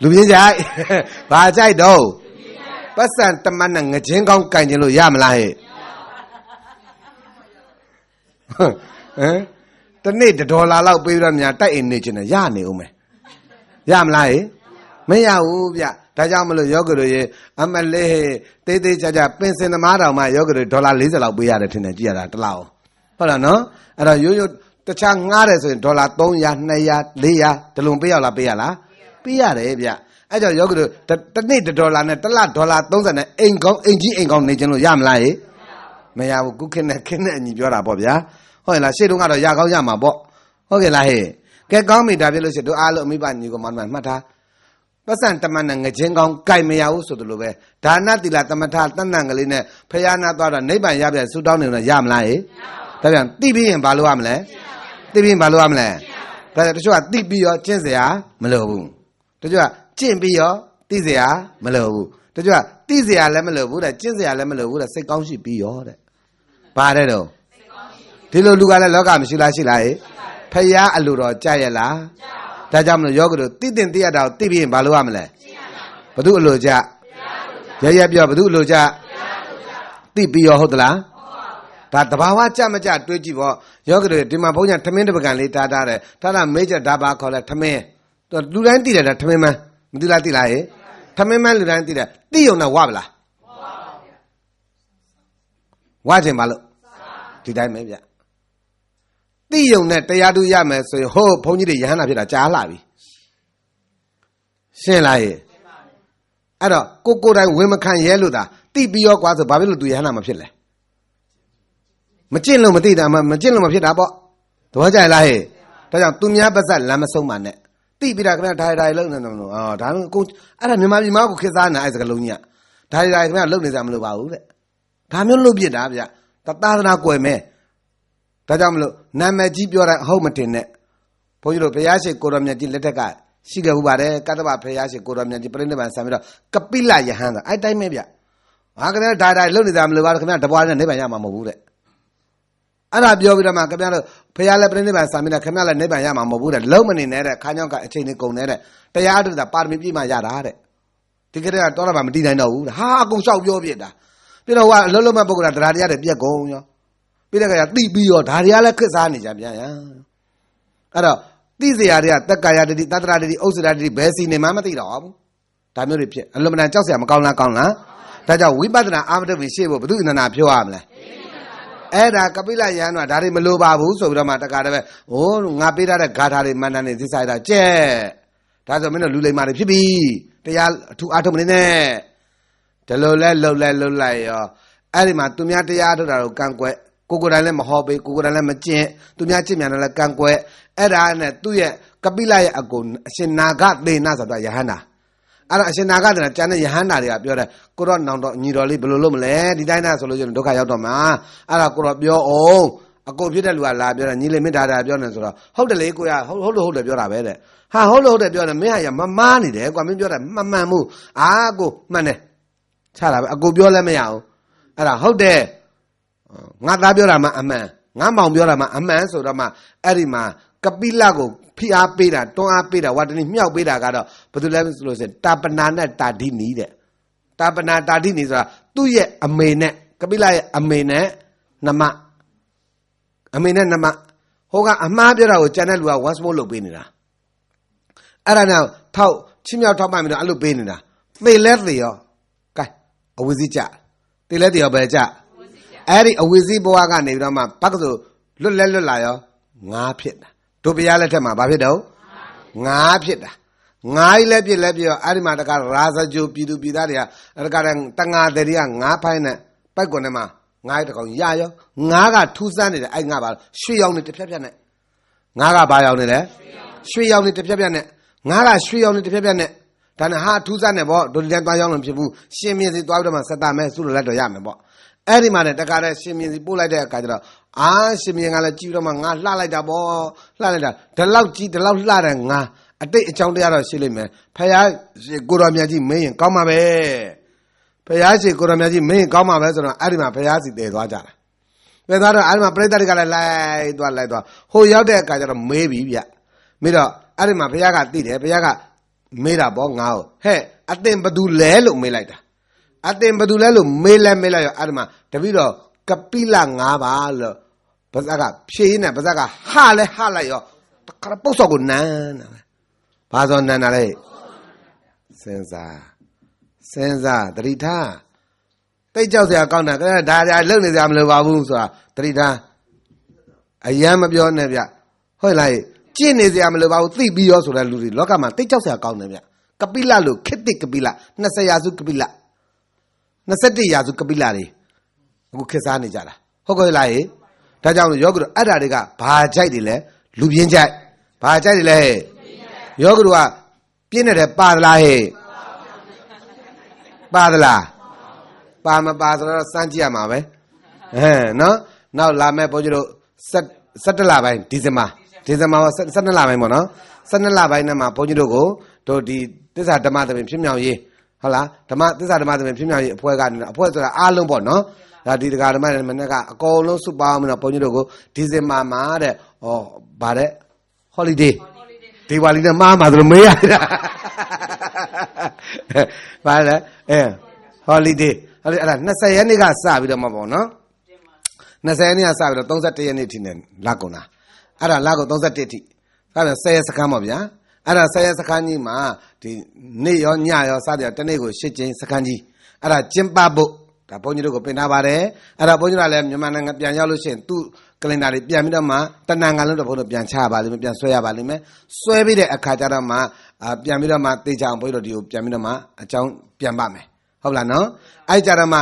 လူပြင်းကြိုက်ဘာကြိုက်တော့ပတ်စံတမန်နဲ့ငချင်းကောင်းကင်ကျင်လို့ရမလားဟဲ့ဟမ်တနေ့$1လောက်ပေးပြီးတော့များတိုက်အိမ်နေချင်တယ်ရနေဦးမယ်ရမလားဟဲ့မရဘူးဗျဒါကြောင့်မလို့ယောဂီတို့ရေအမလေးတေးသေးချာချာပင်စင်သမားတောင်မှယောဂီတို့$40လောက်ပေးရတယ်ထင်တယ်ကြည့်ရတာတစ်လောက်ဟုတ်လားနော်အဲ့တော့ရိုးရိုးတခြားငားတယ်ဆိုရင်$300 200 400ဒီလိုပေးရလားပေးရလားပေးရတယ်ဗျအဲ့ကြောင့်ယောဂီတို့တစ်နေ့$1နဲ့တစ်လ$30နဲ့အိမ်ကောင်းအိမ်ကြီးအိမ်ကောင်းနေခြင်းလို့ရမလားဟဲ့မရဘူးခုခင်းနဲ့အညီပြောတာပေါ့ဗျာဟုတ်လားရှေ့တုန်းကတော့ရကောင်းရမှာပေါ့ဟုတ်ကဲ့လားဟဲ့ကဲကောင်းပြီဒါဖြစ်လို့ရှိရင်တို့အားလုံးအမိဘညီကိုမောင်မှတ်ထားပတ်စံတမန်နဲ့ငချင်းကောင်းကြိုက်မရဘူးဆိုသလိုပဲဒါနသီလသမထတဏ္ဍကလေးနဲ့ဖယားနာသွားတော့နိဗ္ဗာန်ရပြဆူတောင်းနေတော့ရမလားဟဲ့ဒါပြန်သိပြီးရင်ဘာလို့ရမလဲသိပြီးရင်ဘာလို့ရမလဲဒါတချို့ကသိပြီးရောကျင့်စရာမလိုဘူးတချို့ကကျင့်ပြီးရောသိစရာမလိုဘူးတချို့ကသိစရာလည်းမလိုဘူးတဲ့ကျင့်စရာလည်းမလိုဘူးတဲ့စိတ်ကောင်းရှိပြီးရောတဲ့ဘာတဲ့တော့ဒီလိုလူကလည်းလောကမရှိလားရှိလားဟဲ့ဖယားအလိုတော်ကြရလားဒါကြောင့်မလို့ယောဂီတို့သိတင်သိရတာကိုသိပြီးရင်ဘာလို့ရမလဲဘု து အလိုကြရပြောဘု து အလိုကြသိပြီးရောဟုတ်သလားဒါတဘာဝကြမကြတွေးကြည့်ပေါ့ယောဂီတို့ဒီမှာဘုန်းကြီးထမင်းတစ်ပကံလေးထားတယ်ထားတာမေးချက်ဒါပါခေါ်လဲထမင်းလူတိုင်းသိတယ်ဒါထမင်းမန်းမသိလားဟဲ့ထမင်းမန်းလူတိုင်းသိတယ်သိုံနဲ့ဝပါလားဝခြင်းပါလို့ဒီတိုင်းပဲဗျသိုံနဲ့တရားတူရမယ်ဆိုရင်ဟိုးဘုန်းကြီးတွေယဟန္တာဖြစ်တာကြားလာပြီရှင်းလားဟဲ့အဲ့တော့ကိုတိုင်းဝင်မခံရဲလို့သာသိပြီးရောကွာဆိုဘာဖြစ်လို့သူယဟန္တာမဖြစ်လဲမကျင့်လို့မသိတာမကျင့်လို့မဖြစ်တာပေါ့သဘောကျလားဟဲ့ဒါကြောင့်သူများပါဇက်လမ်းမဆုံးပါနဲ့သိပြီးတာခင်ဗျာဒါလုံနေတယ်လို့ဒါကိုအဲ့ဒါမြန်မာပြည်မှာကိုခေတ်စားနေအဲ့စကလုံးကြီးကဒါခင်ဗျာလုံနေကြမလို့ပါဘူးတဲ့ဒါမျိုးလုပ်ပြစ်တာဗျသာသနာကွယ်မဲဒါကြောင့်မလို့နာမည်ကြီးပြောတာဟုတ်မတင်နဲ့ဘုန်းကြီးတို့ဘုရားရှိခိုးတော်မြတ်ကြီးလက်ထက်ကရှိခဲ့ဘူးပါတယ်ကတ္တဗဘုရားရှိခိုးတော်မြတ်ကြီးပြိဋိဘံဆံပြီးတော့ကပိလယဟန်သာအဲ့တိုင်းပဲဗျဟာခင်ဗျာဒါလုံနေကြမလို့ပါခင်ဗျာတပွားနဲ့နိဗ္ဗာန်ရမှာမဟုတ်ဘူးတဲ့အဲ့ဒါပြောပြီးတော့မှခင်ဗျားတို့ဘုရားလည်းပြိဋိဘံဆံပြီးတော့ခင်ဗျားလည်းနိဗ္ဗာန်ရမှာမဟုတ်ဘူးတဲ့လုံးမနေနဲ့တဲ့ခါကြောင့်ကအချိန်တွေကုန်နေတဲ့တရားအထုတာပါရမီပြည့်မှရတာတဲ့ဒီကနေ့ကတော့မတည်နိုင်တော့ဘူးဟာအကုန်လျှောက်ပြောပြတာပြီးတော့ကအလုံးလုံးမဲ့ပုဂ္ဂိုလ်ကတရားတွေပြက်ကုန်ရောပြီးတဲ့ခါကျသိပြီးရောဒါတွေကလည်းခက်စားနေကြပြန်ရအဲ့တော့သိစရာတွေကတက္ကာယတတိတတ္တရတတိဥစ္စာတတိဘယ်စီနေမှမသိတော့ဘူးဒါမျိုးတွေဖြစ်အလုံးမတန်ကြောက်စရာမကောင်းလားဒါကြောင့်ဝိပဿနာအာမတုပြီးရှေ့ဖို့ဘုသူအနန္တပြောရမလဲအဲ့ဒါကပိလယဟန်ကဒါတွေမလိုပါဘူးဆိုပြီးတော့မှတက္ကာတပဲဟိုငါပေးထားတဲ့ဂါထာတွေမန္တန်တွေသိဆိုင်တာကြဲဒါဆိုမင်းတို့လူလိမ္မာတွေဖြစ်ပြီတရားအထူးအားထုတ်မနေနဲ့ဒီလိုလဲလှုပ်လိုက်ရောအဲ့ဒီမှာသူများတရားထုတ်တာကိုကန့်ကွက်ကိုယ်တိုင်လည်းမဟောပေးကိုယ်တိုင်လည်းမကျင့်သူများကျင့်မြန်လည်းကန့်ကွက်အဲ့ဒါနဲ့သူ့ရဲ့ကပိလရဲ့အကုန်အရှင်နာဂသေနဆိုတာယဟန္တာအဲ့ဒါအရှင်နာဂသေနကျန်တဲ့ယဟန္တာတွေကပြောတယ်ကိုတော့နောင်တော့ညီတော်လေးဘယ်လိုလုပ်မလဲဒီတိုင်းသာဆိုလို့ရှိရင်ဒုက္ခရောက်တော့မှာအဲ့ဒါကိုတော့ပြောအောင်အကိုဖြစ်တဲ့လူကလာပြောတယ်ညီလေးမေတ္တာပြောနေဆိုတော့ဟုတ်တယ်လေကိုရဟုတ်တယ်ပြောတာပဲတဲ့ဟာဟုတ်တယ်ပြောတယ်မင်းဟာမမားနေတယ်ကွာမင်းပြောတယ်မမှန်ဘူးအာကိုမှန်တယ်ချတာပဲအကိုပြောလည်းမရဘူးအဲ့ဒါဟုတ်တယ်ငါသားပြောတာမှအမှန်ငါမောင်ပြောတာမှအမှန်ဆိုတော့မှအဲ့ဒီမှာကပိလကိုဖိအားပေးတာတွန်းအားပေးတာဝတ္တနိမြောက်ပေးတာကတော့ဘယ်သူလဲဆိုလို့ဆိုတာပနာနဲ့တာဓိနီတဲ့တာပနာတာဓိနီဆိုတာသူ့ရဲ့အမေနဲ့ကပိလရဲ့အမေနဲ့နမဟိုကအမှားပြောတာကိုကျန်တဲ့လူက once more လုပ်ပေးနေတာအဲ့ဒါနဲ့ထောက်ချင်းမြောက်ထောက်ပံ့ပြီးတော့အဲ့လိုပေးနေတာသေလဲသေရောကဲအဝိဇ္ဇကြသေလဲသေရောပဲကြအဲ့ဒီအဝိဇ္ဇဘဝကနေပြီးတော့မှဘတ်ဆိုလွတ်လာရောငါးဖြစ်တာတို့ဘုရားလက်ထက်မှာဘာဖြစ်တော့ငါးဖြစ်တာငါးကြီးလည်းပြည့်ရောအဲ့ဒီမှာတခါရာဇဂျိုပြည်သူပြည်သားတွေကတခါတငါတွေကငါးဖိုင်းနဲ့ပိုက်ကွန်ထဲမှာငါးတကောင်ရရောငါးကထူးဆန်းနေတယ်အဲ့ငါးပါရွှေရောင်နေတစ်ဖြတ်နဲ့ငါးကဘာရောင်နေလဲရွှေရောင်နေတစ်ဖြတ်နဲ့ငါးကရွှေရောင်နေတစ်ဖြတ်နဲ့ဒါနဲ့ဟာထူးဆန်းနေပေါ့တို့ဒီတန်းသွားရောက်လို့ဖြစ်ဘူးရှင်မြင်းစီသွားပြီးတော့မှဆက်တာမဲစုလို့လက်တော်ရမယ်ပေါ့အဲ့ဒီမှာလည်းတခါတည်းရှင်မြင်းစီပို့လိုက်တဲ့အခါကျတော့အာရှင်မြင်းကလည်းကြည့်တော့မှငါလှလိုက်တာပေါ့လှလိုက်တာဒီလောက်ကြီးဒီလောက်လှတဲ့ငါ အတိတ်အကြောင်းတရားတော့ရှိလိမ့်မယ်ဖယားကိုတော်မြတ်ကြီးမင်းရင်ကောင်းမှာပဲဖယားရှိကိုတော်မြတ်ကြီးမင်းရင်ကောင်းမှာပဲဆိုတော့အဲ့ဒီမှာဖယားစီတည်သွားကြတာတည်သွားတော့အဲ့ဒီမှာပြိဿတွေကလည်းလိုက်သွားဟိုရောက်တဲ့အခါကျတော့မေးပြီဗျမေးတော့အဲ့ဒီမှာဖယားကသိတယ်ဖယားကမေးတာပေါ့ငါ့ကိုဟဲ့အသင်ဘသူလဲလို့မေးလိုက်တာအသင်ဘသူလဲလို့မေးလိုက်ရောအဲ့ဒီမှာတပည့်တော်ကပိလ9ပါးလို့ပါဇက်ကဖြေးနေပါဇက်ကဟလိုက်ရောတခါပုတ်စော်ကိုနန်းတာပဲဘာသောနန်းတာလဲစဉ်းစားတတိထားတိတ်ကြောက်စရာကောင်းတာဒါလုံနေစရာမလိုပါဘူးဆိုတာတတိထားအယမ်းမပြောနဲ့ဗျဟုတ်လားကျင့်နေစရာမလိုပါဘူးသိပြီးရောဆိုတဲ့လူတွေလောကမှာတိတ်ကြောက်စရာကောင်းတယ်ဗျကပိလလို့ခေတ္တကပိလ20ရာစုကပိလ21ရာစုကပိလတွေအခုခေတ်စားနေကြတာဟုတ်ကဲ့လားဒါကြောင့်ယောဂီတို့အဲ့ဓာတွေကဘာကြိုက်တယ်လဲလူပြင်းကြိုက်ဘာကြိုက်တယ်လဲယောဂီတို့ကပြင်းနေတဲ့ပါသလားဟဲ့ပါသလားပါမပါဆိုတော့စမ်းကြည့်ရမှာပဲနော်နောက်လာမဲ့ဘုန်းကြီးတို့17လပိုင်းဒီဇင်ဘာ12လပိုင်းပေါ့နော်12လပိုင်းနဲ့မှာဘုန်းကြီးတို့ကိုတို့ဒီသစ္စာဓမ္မသဘင်ဖြစ်မြောက်ရေးဟုတ်လားသစ္စာဓမ္မသဘင်ဖြစ်မြောက်ရေးအဖွဲ့ကနေအဖွဲ့ဆိုတာအားလုံးပေါ့နော်ဒါဒီတရားဓမ္မတွေမနေ့ကအကုန်လုံးစုပေါင်းပြီးတော့ဘုန်းကြီးတို့ကိုဒီဇင်ဘာမှာတဲ့ဗါတဲ့ holiday ဒီဝါလီနဲ့မှားမှာဆိုလို့မေးရတာဗါလဲholiday အဲ့ဒါ20ရက်နေ့ကစပြီးတော့မှာပေါ့နော်20ရက်နေ့ကစပြီးတော့31ရက်နေ့ထိနဲ့လာကုန်တာအဲ့ဒါလာကုန်31ထိအဲ့ဒါ10ရက်စခန်းပေါ့ဗျာအဲ့ဒါ10ရက်စခန်းကြီးမှာဒီနေ့ရောညရောစတဲ့တနေ့ကို8ကျင်းစခန်းကြီးအဲ့ဒါကျင်းပဖို့ဒါဘုန်းကြီးတို့ကိုပင်ထားပါတယ်အဲ့ဒါဘုန်းကြီးတို့လည်းမြန်မာနိုင်ငံပြန်ရောက်လို့ရှိရင်သူ့ကလင်ဒါတွေပြန်ပြီးတော့မှတဏ္ဍာငါလုံးတော့ဘုန်းတို့ပြန်ချပါလိမ့်မယ်ပြန်ဆွဲရပါလိမ့်မယ်ဆွဲပြီးတဲ့အခါကျတော့မှပြန်ပြီးတော့မှတေချာအောင်ဘုန်းကြီးတို့ဒီကိုပြန်ပြီးတော့မှအကြောင်းပြန်ပါမယ်ဟုတ်လားနော်အဲ့ကြတော့မှ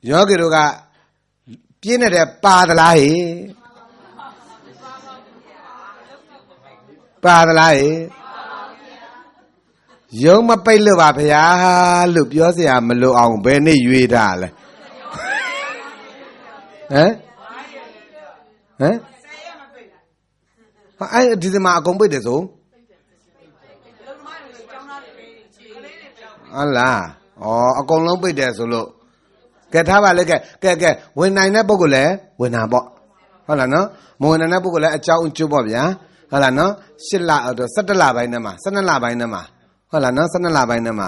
ယောဂီတို့ကပြင်းနေတဲ့ပါသလားဟေပါသလားဟေယုံမပိတ်လို့ပါဗျာလို့ပြောเสียမလို့အောင်ဘယ်နေ့ရွေးတာလဲဟမ်အဲ့ဒီမှာအကုန်ပိတ်တယ်ဆိုဟုတ်လားအကုန်လုံးပိတ်တယ်ဆိုလို့ကဲထားပါလေကဲဝင်နိုင်တဲ့ပုဂ္ဂိုလ်လည်းဝင်တာပေါ့ဟုတ်လားနော်မဝင်နိုင်တဲ့ပုဂ္ဂိုလ်လည်းအကြောင်းအကျိုးပေါ့ဗျာဟုတ်လားနော်17လပိုင်းနဲ့မှာ12လပိုင်းနဲ့မှာဟုတ်လားနော်12လပိုင်းနဲ့မှာ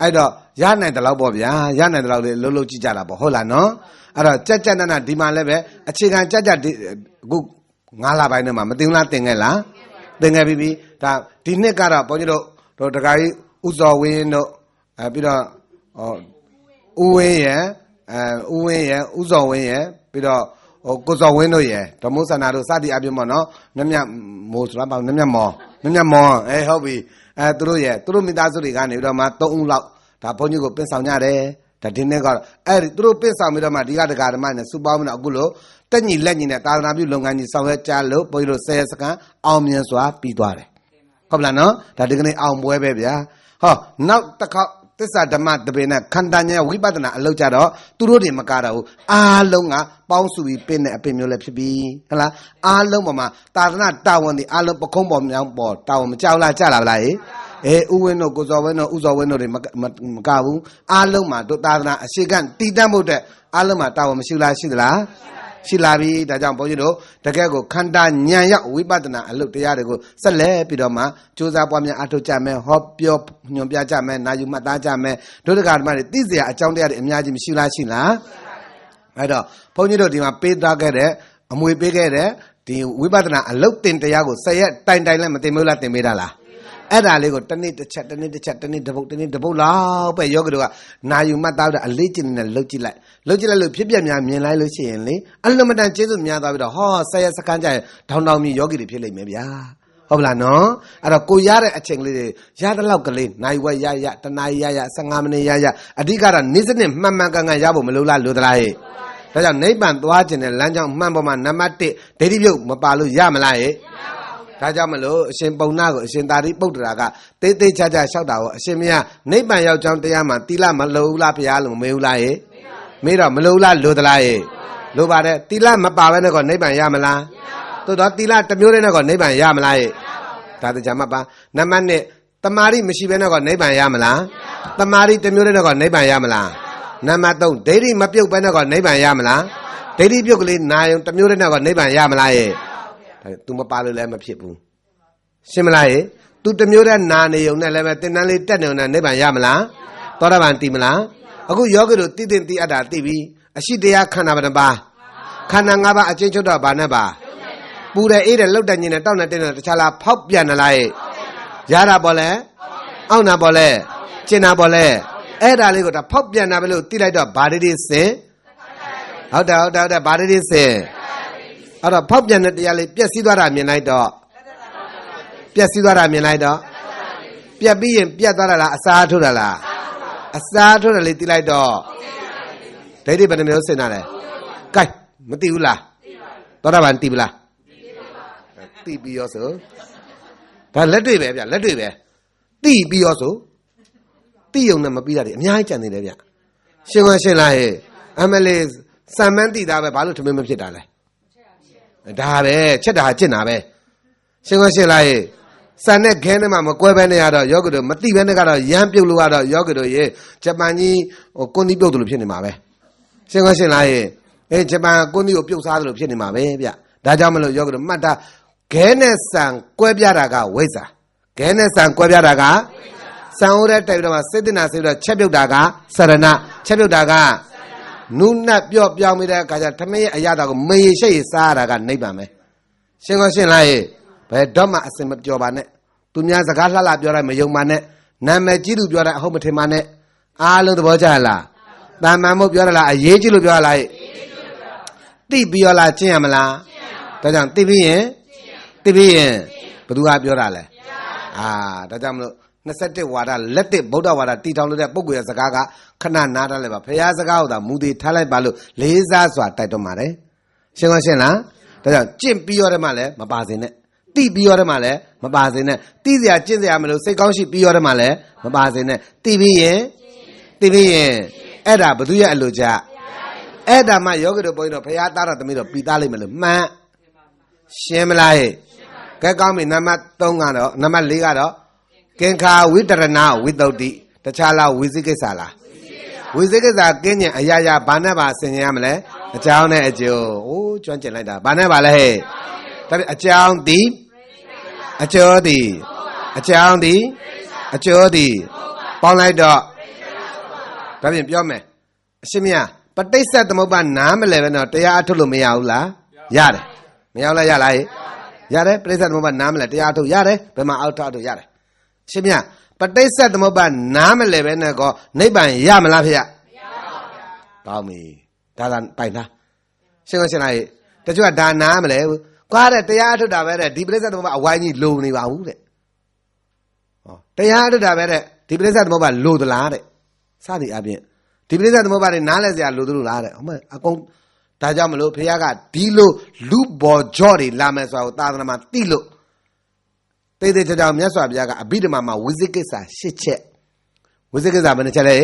အဲ့တော့ရနိုင်တယ်လို့ပေါ့ဗျာရနိုင်တယ်လို့လေလှုပ်ကြည့်ကြတာပေါ့ဟုတ်လားနော်အဲ့တော့ကြက်နဒီမှာလည်းပဲအခြေခံကြအခု9လပိုင်းနဲ့မှာမသိဘူးလားတင်ခဲ့လားတင်ခဲ့ပြီဒါဒီနှစ်ကတော့ဘုန်းကြီးတို့တခါကြီးဥဇော်ဝင်းတို့ပြီးတော့ဦးဝင်းရဲ့ဥဇော်ဝင်းရဲ့ပြီးတော့ကိုဇော်ဝင်းတို့ရဲ့ဓမ္မစန္ဒာတို့စသည်အပြင်ပေါ့နော်မြတ်မိုးဆိုတာပေါ့မြတ်မောဟုတ်ပြီသူတို့မိသားစုတွေကနေပြီးတော့မှ3ဦးလောက်ဒါဘုန်းကြီးကိုပင့်ဆောင်ကြတယ်ဒါဒီနေ့ကတော့အဲ့ဒီသူတို့ပင့်ဆောင်ပြီးတော့မှဒီကဒကာဓမ္မနဲ့စုပေါင်းပြီးတော့အခုလို့တက်ညီလက်ညီနဲ့သာသနာပြုလုပ်ငန်းကြီးဆောင်ရွက်ကြလို့ဘုန်းကြီးတို့10စကန်အောင်မြင်စွာပြီးသွားတယ်ဟုတ်လားနော်ဒါဒီကနေ့အောင်ပွဲပဲဗျာနောက်တစ်ခေါက်သစ္စာဓမ္မတပင်နဲ့ခန္ဓာဉာဏ်ဝိပဿနာအလုပ်ကြတော့သူတို့တွေမကားတော့ဘူးအားလုံးကပေါင်းစုပြီးပင့်တဲ့အပင်မျိုးလည်းဖြစ်ပြီဟုတ်လားအားလုံးပေါ်မှာသာသနာတာဝန်တွေအားလုံးပခုံးပေါ်မြောင်းပေါ်တာဝန်မကြောက်လားကြလာပါလားဥဝင်းတို့ကိုဇော်ဝင်းတို့ဥဇော်ဝင်းတို့တွေမကဘူးအားလုံးမှာတို့သာသနာအရှိကတည်တတ်ဖို့အတွက်အားလုံးမှာတာဝန်မရှိလားရှိသလားရှိလာပြီဒါကြောင့်ဘုန်းကြီးတို့တကယ်ကိုခန္ဓာဉာဏ်ရောက်ဝိပဿနာအလုပ်တရားတွေကိုဆက်လက်ပြီးတော့မှကြိုးစားပွားများအထောက်ကြမယ်ဟောပြောညွှန်ပြကြမယ်နာယူမှတ်သားကြမယ်တို့တရားဓမ္မတွေသိစရာအကြောင်းတရားတွေအများကြီးမရှိလားအဲ့တော့ဘုန်းကြီးတို့ဒီမှာပေးသားခဲ့တဲ့အမွေပေးခဲ့တဲ့ဒီဝိပဿနာအလုပ်တင်တရားကို10ရက်တိုင်လည်းမတင်ဘူးလားတင်ပေးတာလားအဲ့ဒါလေးကိုတစ်နေ့တစ်ချက်တစ်နေ့တစ်ပုတ်လောက်ပဲယောဂီတို့ကနာယူမှတ်သားတဲ့အလေးကျင့်နေလှုပ်ကြည့်လိုက်လို့ဖြစ်ပြများမြင်လိုက်လို့ရှိရင်လေအလုံးမတန်ကျေးဇူးများသွားပြီးတော့10ရက်စခန်းကျရင်ထောင်မြည်ယောဂီတွေဖြစ်လိမ့်မယ်ဗျာဟုတ်လားနော်အဲ့တော့ကိုရတဲ့အချိန်ကလေးတွေရတဲ့လောက်ကလေးနိုင်ဝက်ရတနာရီရ15မိနစ်ရအဓိကတော့နေ့စနစ်မှန်ကန်ရဖို့မလိုလားလိုသလားဒါကြောင့်နိဗ္ဗာန်သွားခြင်းနဲ့လမ်းကြောင်းမှန်ပေါ်မှာနံပါတ်1ဒိဋ္ဌိပြုတ်မပါလို့ရမလားဒါကြောင့်မလို့အရှင်ပုံနာကိုအရှင်သာရိပုတ္တရာကတေးချာလျှောက်တာကိုအရှင်မင်းကနိဗ္ဗာန်ရောက်ကြောင်းတရားမှာတိလမလိုဘူးလားဘုရားလို့မေးဘူးလားမေးတော့မလိုဘူးလားလိုသလားလိုပါတယ်တိလမပါဘဲနဲ့ကောနိဗ္ဗာန်ရမလားသို့တော့တိလတစ်မျိုးတည်းနဲ့ကောနိဗ္ဗာန်ရမလား ဒါတကြမှာပါနံပါတ်1တမာရီမရှိဘဲနဲ့ကနိဗ္ဗာန်ရမလားတမာရီတစ်မျိုးတည်းနဲ့ကနိဗ္ဗာန်ရမလားနံပါတ်3ဒိဋ္ဌိမပြုတ်ဘဲနဲ့ကနိဗ္ဗာန်ရမလားဒိဋ္ဌိပြုတ်ကလေးနာယုံတစ်မျိုးတည်းနဲ့ကနိဗ္ဗာန်ရမလားရဲ့သူမပါလို့လည်းမဖြစ်ဘူးရှင်းမလားရဲ့သူတစ်မျိုးတည်းနာနေုံနဲ့လည်းပဲသင်္นานလေးတက်နေုံနဲ့နိဗ္ဗာန်ရမလားသောတာပန်တည်မလားအခုယောဂီတို့တိတိတိအတ္တာသိပြီအရှိတရားခန္ဓာဘယ်နှပါခန္ဓာ၅ပါးအချင်းချုပ်တော့ဘာနဲ့ပါပူတယ်အေးတယ်လှုပ်တယ်ညင်တယ်တောက်နေတယ်တခြားလားဖောက်ပြန်လာရဲ့ရတာပေါ်လဲအောင့်တာပေါ်လဲကျင်တာပေါ်လဲအဲ့ဒါလေးကိုဒါဖောက်ပြန်တာပဲလို့သိလိုက်တော့ဘာတွေစင်ဟုတ်တယ်ဘာတွေစင်အဲ့တော့ဖောက်ပြန်တဲ့တရားလေးပြက်စီးသွားတာမြင်လိုက်တော့ပြက်စီးသွားတာမြင်လိုက်တော့ပြက်ပြီးရင်ပြက်သွားတာလားအစားထိုးတာလားအစားထိုးတယ်လေးသိလိုက်တော့ဒိဋ္ဌိဘယ်နှမျိုးစင်တာလဲကဲမသိဘူးလားသောတာပန်သိပလားသိပြီးရောဆိုဒါလက်တွေ့ပဲဗျလက်တွေ့ပဲသိပြီးရောဆိုသိုံနဲ့မပြီးတာဒီအများကြီးကြံနေတယ်ဗျရှင်းရှင်းလားဟဲ့အမလေးစံမန်းသိတာပဲဘာလို့ထမင်းမဖြစ်တာလဲဒါပဲချက်တာကျင့်တာပဲရှင်းရှင်းလားဟဲ့စံနဲ့ခဲနဲ့မှမကွဲဘဲနဲ့ရတော့ယောဂီတို့မသိဘဲနဲ့ကတော့ရမ်းပြုတ်လို့ရတော့ယောဂီတို့ရေဂျပန်ကြီးဟိုကွန်းသီးပြုတ်တယ်လို့ဖြစ်နေမှာပဲရှင်းရှင်းလားဟဲ့ဂျပန်ကွန်းသီးကိုပြုတ်စားတယ်လို့ဖြစ်နေမှာပဲဗျဒါကြောင့်မလို့ယောဂီတို့မှတ်တာခဲနဲ့စံကွဲပြားတာကဝိဇ္ဇာခဲနဲ့စံကွဲပြားတာကစံဟိုတဲ့တိုက်ပြီးတော့စေတနာစေပြီးတော့ချက်ပြုတ်တာကစရဏချက်ပြုတ်တာကနုနတ်ပြော့ပြောင်းမိတဲ့အခါကျထမင်းရဲ့အရာတာကိုမေရှိတ်စားရတာကနိဗ္ဗာန်ပဲရှင်းရှင်းလားဟဲ့ဘယ်တော့မှအစင်မပြောပါနဲ့သူများစကားလှလှပြောတိုင်းမယုံပါနဲ့နာမည်ကြီးသူပြောတိုင်းအဟုတ်မထင်ပါနဲ့အားလုံးသဘောကျလားတာမန်မို့ပြောရလားအရေးကြီးလို့ပြောရလားတိပြီးရောလားကျင့်ရမလားဒါကြောင့်တိပြီးရင်ဘယ်သူကပြောတာလဲဒါကြောင့်မလို့21ဝါဒလက်တစ်ဗုဒ္ဓဝါဒတည်ထောင်လို့တဲ့ပုဂ္ဂိုလ်ရဲ့စကားကခဏနားထားလိုက်ပါဖရာစကားကိုသာမူတည်ထားလိုက်ပါလို့လေးစားစွာတိုက်တွန်းပါတယ်ရှင်းလားဒါကြောင့်ကျင့်ပြီးရောတဲ့မှလည်းမပါစေနဲ့တိပြီးရောတဲ့မှလည်းမပါစေနဲ့တိစရာကျင့်စရာမလို့စိတ်ကောင်းရှိပြီးရောတဲ့မှလည်းမပါစေနဲ့တိပြီးရင်အဲ့ဒါဘသူရဲ့အလိုကြအဲ့ဒါမှယောဂီတို့ဘုန်းကြီးတို့ဖရာသားတော်သမီးတို့ပြီးသားလိမ့်မယ်လို့မှန်ရှင်းမလားဟဲ့ကဲကောင်းပြီနံပါတ်3ကတော့နံပါတ်4ကတော့ကင်္ခာဝိတရဏဝိသုဒ္ဓိတခြားလားဝိသိကိစ္စလားဝိသိကိစ္စကင်းကျင်အရာရာဘာနဲ့ပါဆင်ခြင်ရမလဲအကြောင်းနဲ့အကျိုးကျွမ်းကျင်လိုက်တာဘာနဲ့ပါလဲဟဲ့ဒါအကြောင်းသည်အကျိုးသည်အကြောင်းသည်အကျိုးသည်ပေါင်းလိုက်တော့ဒါပြင်ပြောမယ်အရှင်မြတ်ပဋိစ္စသမုပ္ပါနားမလဲပဲတော့တရားအထုတ်လို့မရဘူးလားရတယ်မရလားရလားရတယ်ပဋိစ္စသမုပ္ပါနားမလဲတရားအထုတ်ရတယ်ဘယ်မှာအောက်ထောက်ထုတ်ရတယ်ရှင်မြတ်ပဋိစ္စသမုပ္ပါနားမလဲပဲနဲ့ကောနိဗ္ဗာန်ရမလားဖေရမရပါဘူးကောင်းပြီဒါသာပိုင်သားရှင်းလားတချို့ကဒါနားမလဲဘူးကွာတဲ့တရားအထုတ်တာပဲတဲ့ဒီပဋိစ္စသမုပ္ပါအဝိုင်းကြီးလိုနေပါဘူးတဲ့ဟောတရားအထုတ်တာပဲတဲ့ဒီပဋိစ္စသမုပ္ပါလိုသလားတဲ့စသည်အပြင်ဒီပဋိစ္စသမုပ္ပါတွေနားလဲစရာလိုသလိုလားတဲ့ဟုတ်မအကုန်ဒါကြောင့်မလို့ဖေရကဒီလိုလူဘော်ကြော့တွေလာမယ်ဆိုတာကိုသာသနာမှာသိလို့တေးသေးချာမြတ်စွာဘုရားကအဘိဓမ္မာမှာဝိသိကိစ္စ8ချက်ဝိသိကိစ္စဘယ်နှချက်လဲ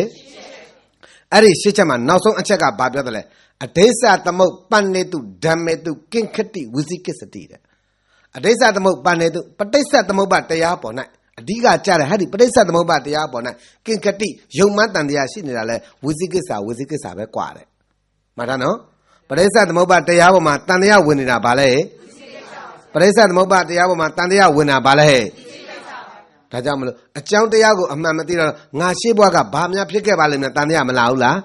အဲ့ဒီ8ချက်မှာနောက်ဆုံးအချက်ကဘာပြောတယ်လဲအဒိစ္စသမုပ္ပန္နေတုဓမ္မေတုကင်ခတိဝိသိကိစ္စတိတဲ့အဒိစ္စသမုပ္ပန္နေတုပဋိစ္စသမုပ္ပါတရားပေါ်၌အဓိကကြားတယ်ဟာဒီပဋိစ္စသမုပ္ပါတရားပေါ်၌ကင်ခတိယုံမှန်တန်တရားရှိနေတာလဲဝိသိကိစ္စပဲกว่าတဲ့မှတ်ထားနော်ပဋိစ္စသမုပ္ပါတရားပေါ်မှာတန်တရားဝင်နေတာဘာလဲပရိစ္ဆေသမုပ္ပါတရားပေါ်မှာတန်တရားဝင်တာဘာလဲဟဲ့ဒါကြောင့်မလို့အကြောင်းတရားကိုအမှန်မသိတော့ငါရှေ့ဘဝကဘာများဖြစ်ခဲ့ပါလိမ့်မယ်တန်တရားမလာဘူးလား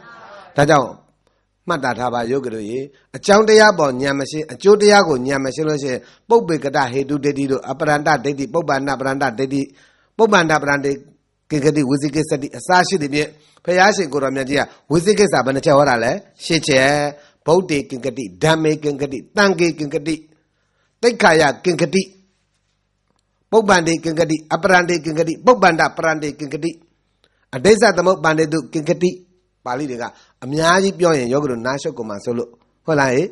ဒါကြောင့်မှတ်တာထားပါယောဂီတို့ရေအကြောင်းတရားပေါ်ဉာဏ်မရှိအကျိုးတရားကိုဉာဏ်မရှိလို့ရှိရင်ပုပ္ပေကတဟေတုဒိဋ္ဌိတို့အပရန္တဒိဋ္ဌိပုပ္ပန္နပရန္တဒိဋ္ဌိပုပ္ပန္နပရန္တိကိကတိဝိသိကိစ္စတိအစာရှိသည်ဖြင့်ဘုရားရှင်ကိုယ်တော်မြတ်ကြီးကဝိသိကိစ္စဘယ်နှချက်ဟောတာလဲ၈ချက်ဗုဒ္ဓေကင်္ကတိဓမ္မေကင်္ကတိတံဃေကင်္ကတိတိက္ခာယကင်္ကတိပုပ္ပန္တိကင်္ကတိအပရန္တိကင်္ကတိပုပ္ပန္ဒပရန္တိကင်္ကတိအဒိစ္စသမုပ္ပန္တေတုကင်္ကတိပါဠိတွေကအများကြီးပြောရင်ယောဂီတို့နားရှုပ်ကုန်မှာဆိုလို့ဟုတ်လားဟဲ့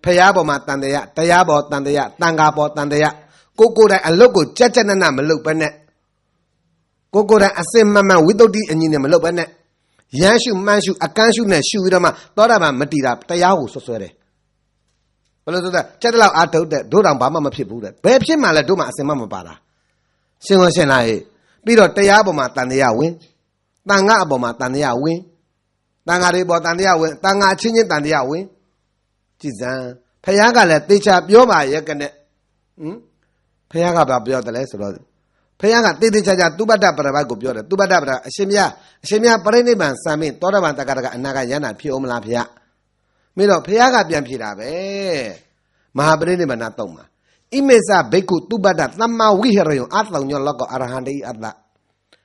ဖရာပေါ်မှာတန်တရားတရားပေါ်တန်တရားတန်ခါပေါ်တန်တရားကိုယ်တိုင်အလုတ်ကိုကြက်ကြက်နက်နက်မလုပ်ဘဲနဲ့ကိုယ်တိုင်အစင်မှန်မှန်ဝိသုဒ္ဓိအညီနဲ့မလုပ်ဘဲနဲ့ရမ်းရှုမှန်းရှုအကန်းရှုနဲ့ရှုပြီးတော့မှသောတာပန်မတည်တာတရားကိုဆွဆွဲတယ်ဘယ်လိုဆိုတာချက်တလောက်အာထုတ်တဲ့တို့တောင်ဘာမှမဖြစ်ဘူးတဲ့ဘယ်ဖြစ်မှလဲတို့မှအစင်မှမပါတာ ရှင်ကိုရှင်လိုက်ပြီးတော့တရားပေါ်မှာတန်တရားဝင်တန်ခါအပေါ်မှာတန်တရားဝင်တန်ခါတွေပေါ်တန်တရားဝင်တန်ခါချင်းချင်းတန်တရားဝင်ကြည်စံဖယားကလည်းတေချာပြောပါရဲ့ကနဲ့ဖယားကဘာပြောတယ်လဲဆိုတော့ဖယားကတေချာသူပတ္တပရပတ်ကိုပြောတယ်သူပတ္တပရအရှင်မြတ်ပရိနိဗ္ဗာန်စံမင်းသောတာပန်တက္ကရာကအနာဂတ်ယန္တာဖြစ်အောင်မလားဖယားမင်းတော့ဖယားကပြန်ဖြေတာပဲမဟာပရိနိဗ္ဗာန်တော့မှာဣမေသဘိက္ခုသူပတ္တသမ္မာဝိဟရယောအတောညောလောကအရဟံတေအတ္တ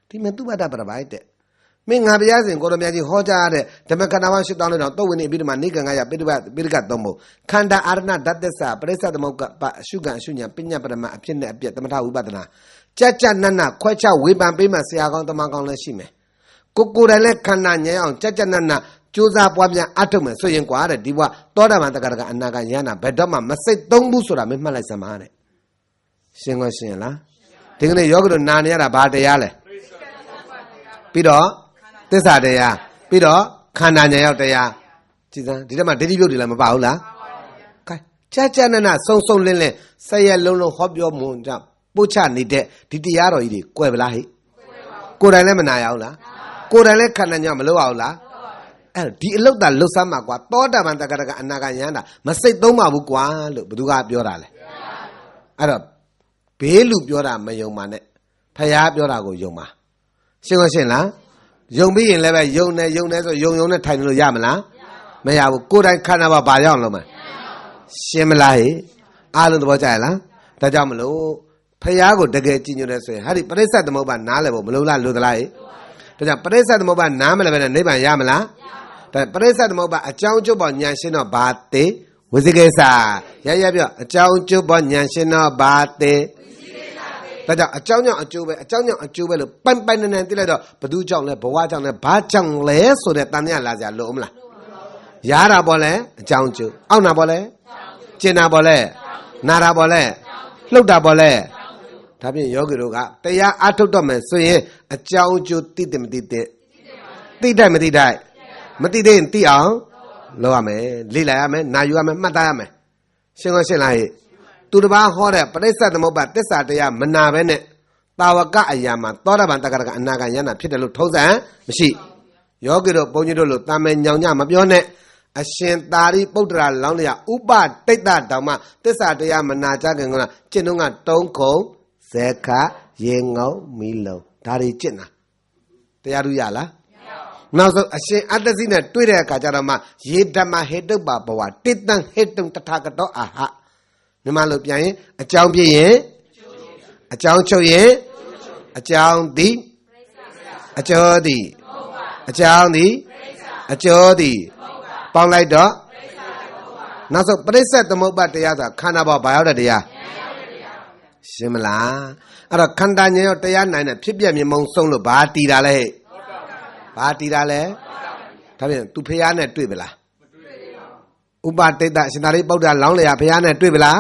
ဒီမဲ့သူပတ္တပရပတ်တဲ့မင်းငါဘုရားရှင်ကိုရမကြီးဟောကြားတဲ့ဓမ္မခန္ဓာပေါင်း၈တောင်းတော့တုတ်ဝင်နေပြီးဒီမှာနိကံကရပိဋကသုံးဖို့ခန္ဓာအာရဏဓာတ်သစ္စာပရိစ္ဆသမုပ္ကပအရှုကံအရှုညာပညာပရမအဖြစ်နဲ့အပြည့်သမထဝိပဿနာကြကြနတ်နခွဲခြားဝေဖန်ပေးမှဆရာကောင်းတမန်ကောင်းလည်းရှိမယ်ကိုယ်တိုင်လည်းခန္ဓာဉာဏ်အောင်ကြကြနတ်နကြိုးစားပွားများအထုတ်မယ်ဆိုရင်ကွာတဲ့ဒီဘဝသောတာပန်တက္ကရာကအနာဂတ်ယန္တာဘယ်တော့မှမစိတ်သုံးဘူးဆိုတာမင်းမှတ်လိုက်စမ်းပါတဲ့ရှင်ကောရှင်လားဒီကနေ့ယောဂတို့နာနေရတာဘာတရားလဲပြီးတော့သစ္စာတရားပြီးတော့ခန္ဓာဉာဏ်ရောက်တရားကြည်စမ်းဒီထဲမှာဒိဋ္ဌိပြုတ်တွေလည်းမပါဘူးလားခိုင်းကြနနဆုံဆုံလင်းလင်းဆက်ရလုံးလုံးဟောပြောမွန်ကြပို့ချနေတဲ့ဒီတရားတော်ကြီးတွေကွယ်ပလားဟိကိုယ်တိုင်လည်းမနာရဘူးလားကိုယ်တိုင်လည်းခန္ဓာဉာဏ်မလို့အောင်လားအဲ့ဒီအလုတ်တာလွတ်ဆမ်းမှာကွာသောတာပန်တက္ကရာကအနာဂတ်ယန္တာမစိတ်သုံးပါဘူးကွာလို့ဘသူကပြောတာလဲအဲ့တော့ဘေးလူပြောတာမယုံပါနဲ့ဖယားပြောတာကိုယုံပါရှင်းရှင်လားယုံပြီးရင်လည်းပဲယုံနေဆိုယုံနဲ့ထိုင်လို့ရမလားမရဘူးကိုယ်တိုင်ခန္ဓာပါဘာရောက်လို့မရှင်းမလားဟိအားလုံးသဘောကျရလားဒါကြောင့်မလို့ဖယားကိုတကယ်ကြည်ညိုတယ်ဆိုရင်ဟာဒီပရိစ္ဆေသမုပ္ပါနားလည်းဖို့မလို့လားလို့သလားဟိဒါကြောင့်ပရိစ္ဆေသမုပ္ပါနားမလည်းပဲနိဗ္ဗာန်ရမလားဒါပရိစ္ဆေသမုပ္ပါအကြောင်းကျုပ်ပေါ်ဉာဏ်ရှင်းတော့ဘာသေးဝိသိကိစ္စရပြောအကြောင်းကျုပ်ပေါ်ဉာဏ်ရှင်းတော့ဘာသေးဒါကြောင့်အကြောင်းကြောင့်အကျိုးပဲလို့ပိုင်နေသိလိုက်တော့ဘသူကြောင့်လဲဘဝကြောင့်လဲဘာကြောင့်လဲဆိုတဲ့တန်မြတ်လာစရာလိုမလားရတာပေါ်လဲအကြောင်းကျိုးအောက်နာပေါ်လဲကျင်တာပေါ်လဲနာတာပေါ်လဲလှုပ်တာပေါ်လဲဒါဖြင့်ယောဂီတို့ကတရားအထုတ်တော့မယ်ဆိုရင်အကြောင်းကျိုးသိတယ်မသိတဲ့သိတယ်မသိတဲ့မသိတဲ့ရင်သိအောင်လုပ်ရမယ်လေ့လာရမယ်နာယူရမယ်မှတ်သားရမယ်ရှင်းရှင်းလားဟိသူတစ်ပါးဟောတဲ့ပရိစ္ဆေသမုပ္ပါသစ္စာတရားမနာပဲနဲ့တာဝကအရာမှာသောတာပန်တက္ကရာကအနာဂတ်ယန္တာဖြစ်တယ်လို့ထုံးစံမရှိယောဂီတို့ဘုန်းကြီးတို့လို့တာမယ်ညောင်ညမပြောနဲ့အရှင်သာရိပုတ္တရာလောင်းလျာဥပတိတ်တတောင်မှသစ္စာတရားမနာကြခင်ကကျင့်တော့ကတုံးခုံဇေခရေငုံမီလုံးဒါတွေကျင့်တာတရားသူရလားနောက်ဆုံးအရှင်အတ္တဇိနဲ့တွေ့တဲ့အခါကျတော့မှယေဓမ္မဟေတုပ္ပဘဝတိတံဟေတုံတထာဂတောအာဟမြန်မာလိုပြန်ရင်အကြောင်းဖြစ်ရင်အကြောင်းချုပ်ရင်အကြောင်းသည်အကျိုးသည်အကြောင်းသည်အကျိုးသည်ပေါင်းလိုက်တော့နောက်ဆုံးပရိစ္ဆေသမုပ္ပါတရားဆိုတာခန္ဓာပေါ်ဘာရောက်တဲ့တရားရှင်းမလားအဲ့တော့ခန္ဓာဉာဏ်ရောက်တရားနိုင်တဲ့ဖြစ်ပြမြင်မုံဆုံးလို့ဘာတီတာလဲဘာတီတာလဲဒါဖြင့်သူဖះနဲ့တွေ့ပလားဥပတိတ်တရှင်သာရိပုတ္တရာလောင်းလျာဖះနဲ့တွေ့ပလား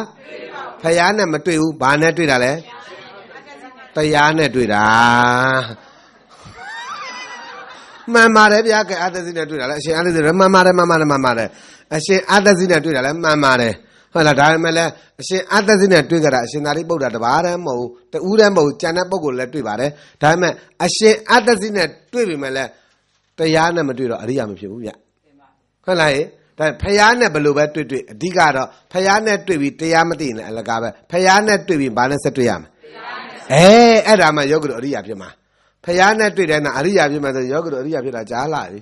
ဖះနဲ့မတွေ့ဘူးဘာနဲ့တွေ့တာလဲတရားနဲ့တွေ့တာမှန်ပါတယ်ဗျာကဲအာသစီနဲ့တွေ့တာလဲအရှင်အာသစီနဲ့မှန်ပါတယ်အရှင်အာသစီနဲ့တွေ့တာလဲမှန်ပါတယ်ဟုတ်လားဒါပေမဲ့လည်းအရှင်အာသစီနဲ့တွေ့ကြတာအရှင်သာရိပုတ္တရာတပါးတည်းမဟုတ်ဘူးတူးတည်းမဟုတ်ဘူးကျန်တဲ့ပုဂ္ဂိုလ်လည်းတွေ့ပါတယ်ဒါပေမဲ့အရှင်အာသစီနဲ့တွေ့ပြီမဲ့လည်းတရားနဲ့မတွေ့တော့အရိယာမဖြစ်ဘူးဗျဟုတ်လားဟဲ့ဒါဖယားနဲ့ဘယ်လိုပဲတွေ့အဓိကတော့ဖယားနဲ့တွေ့ပြီးတရားမသိရင်လည်းအလကားပဲဖယားနဲ့တွေ့ပြီးဘာနဲ့ဆက်တွေ့ရမလဲအဲ့ဒါမှယောဂိတို့အရိယာဖြစ်မှာဖယားနဲ့တွေ့တဲ့နာအရိယာဖြစ်မှာဆိုယောဂိတို့အရိယာဖြစ်တာကြားလာပြီ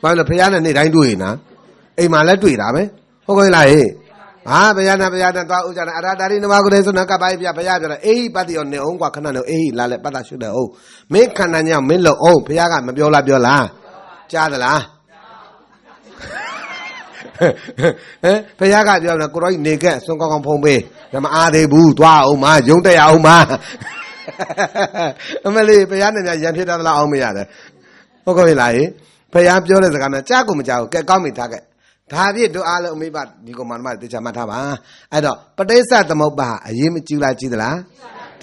ဘာလို့ဖယားနဲ့နေ့တိုင်းတွေ့နေတာအိမ်မှာလည်းတွေ့တာပဲဟုတ်ကဲ့လားဟဲ့ဟာဘုရားနာသွားဥကြနာအရာတာရိနမကုရေဆိုနကပိုက်ပြဘုရားပြောတာအေဟိပတ္တိယောနေအောင်ကွာခဏနေအေဟိလာလဲပတ်တာရှုတယ်ဟုတ်မင်းခန္ဓာညောင်းမင်းလုံအောင်ဘုရားကမပြောလားကြားသလားဘုရားကပြောတယ်ကိုရောကြီးနေခဲ့စွန်ကောင်းကောင်းဖုံးပေးဒါမအားသေးဘူးသွားအောင်မယုံတက်ရအောင်မအမလေးဘုရားနဲ့ရံဖြစ်တာလားအောင်မရတယ်ဟုတ်ကဲ့လားဘုရားပြောတဲ့စကားများကြားကိုမကြားဘူးကဲကောင်းပြီထားခဲ့ဒါပြည့်တို့အားလုံးအမိဘဒီကောင်မတော်တေချာမှတ်ထားပါအဲ့တော့ပဋိစ္စသမုပ္ပါအရေးမကြီးလားကြီးသလား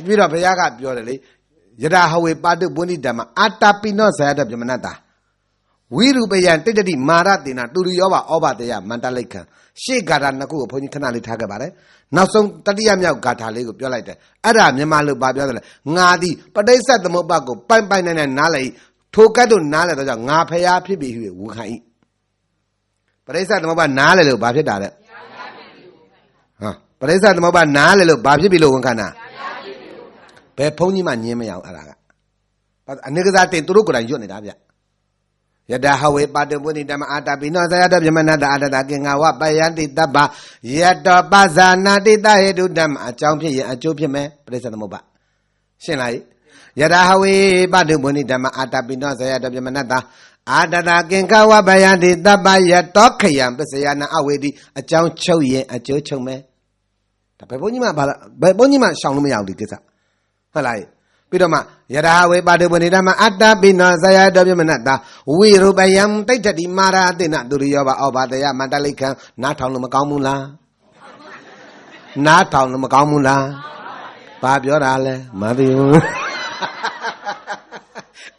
ပြီးတော့ဘုရားကပြောတယ်လေယထာဟဝေပါတုပုဏ္ဏိဓမ္မအာတာပိနောဇာယတပြမနတ္တာ ဝိရူပယံတိတ္တိမာရတေနတူရိယောဘဩဘာတယမန္တလိတ်ခံရှေ့ဂါထာနှစ်ခုကိုဘုန်းကြီးခဏလေးထားခဲ့ပါတယ်နောက်ဆုံးတတိယမြောက်ဂါထာလေးကိုပြောလိုက်တယ်အဲ့ဒါမြန်မာလိုပါပြောတယ်ငါသည်ပဋိစ္စသမုပ္ပါကိုပိုင်ပိုင်နိုင်နိုင်နားလည်ထိုကဲ့သို့နားလည်တော့ကြောင့်ငါဖျားဖြစ်ပြီဟုဝန်ခံ၏ပဋိစ္စသမုပ္ပါနားလည်လို့ဘာဖြစ်တာလဲဟာပဋိစ္စသမုပ္ပါနားလည်လို့ဘာဖြစ်ပြီလို့ဝန်ခံတာဘယ်ဘုန်းကြီးမှညင်းမရအောင်အဲ့ဒါကနေကစားတင်သူတို့ကိုယ်တိုင်ရွတ်နေတာဗျယတဟဝေပါတပုနိဓမ္မအာတပိနောဇယတဗြမနတအာတတကေငါဝပယံတိတပ္ပယတောပဇာနာတိတဟေတုဓမ္မအကြောင်းဖြစ်ရင်အကျိုးဖြစ်မယ်ပရိစ္ဆေသမုပ္ပါရှင်းလိုက်ယတဟဝေပါတပုနိဓမ္မအာတပိနောဇယတဗြမနတအာတတကေငါဝပယံတိတပ္ပယတောခယံပစ္စယနာအဝေတိအကြောင်းချုပ်ရင်အကျိုးချုပ်မယ်ဒါဘယ်ဘုန်းကြီးမှဘယ်ဘုန်းကြီးမှရှောင်လို့မရဘူးဒီကိစ္စဟုတ်လားပြီးတော့မှယရာဝေပါတုပနိဓမ္မအတ္တပိနောဇယတောပြမနတဝိရူပယံတိဋ္ဌတိမာရတေနသူရိယောဘဩဘာတယမန္တလိခံနားထောင်လို့မကောင်းဘူးလားနားထောင်လို့မကောင်းဘူးလားဘာပြောတာလဲမသိဘူး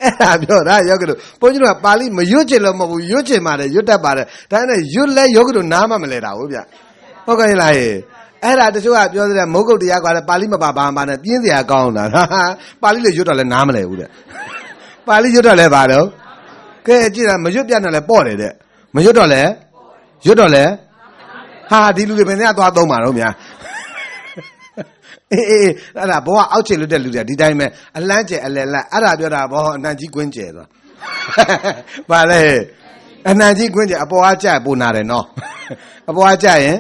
အဲ့ဒါပြောတာယောဂတို့ဘုန်းကြီးတို့ကပါဠိမရွတ်ချင်လို့မဟုတ်ဘူးရွတ်ချင်ပါတယ်ရွတ်တတ်ပါတယ်ဒါနဲ့ရွတ်လဲယောဂတို့နားမလဲတာဟုတ်ဗျဟုတ်ကဲ့လားအဲ့ဒါတချို့ကပြောတဲ့မုတ်ကုတ်တရားကလည်းပါဠိမပါဘာမှနဲ့ပြင်းစရာကောင်းတာပါဠိလေရွတ်တော့လည်းနားမလဲဘူးတဲ့ပါဠိရွတ်တော့လည်းပါတော့ကဲကြည့်တာမရွတ်ပြတ်တော့လည်းပေါ့တယ်တဲ့မရွတ်တော့လည်းရွတ်တော့လည်းဟာဒီလူတွေဘယ်နဲ့သွားသုံးမှာတော့များအေးအဲ့ဒါဘောကအောက်ချေလွတ်တဲ့လူတွေဒီတိုင်းပဲအလန်းကျဲအလဲလက်အဲ့ဒါပြောတာဘောအနှံကြီးကွင်းကျဲသွားပါလေအနှံကြီးကွင်းကျဲအပေါ်ကကြက်ပူနာတယ်နော်အပေါ်ကကြက်ရင်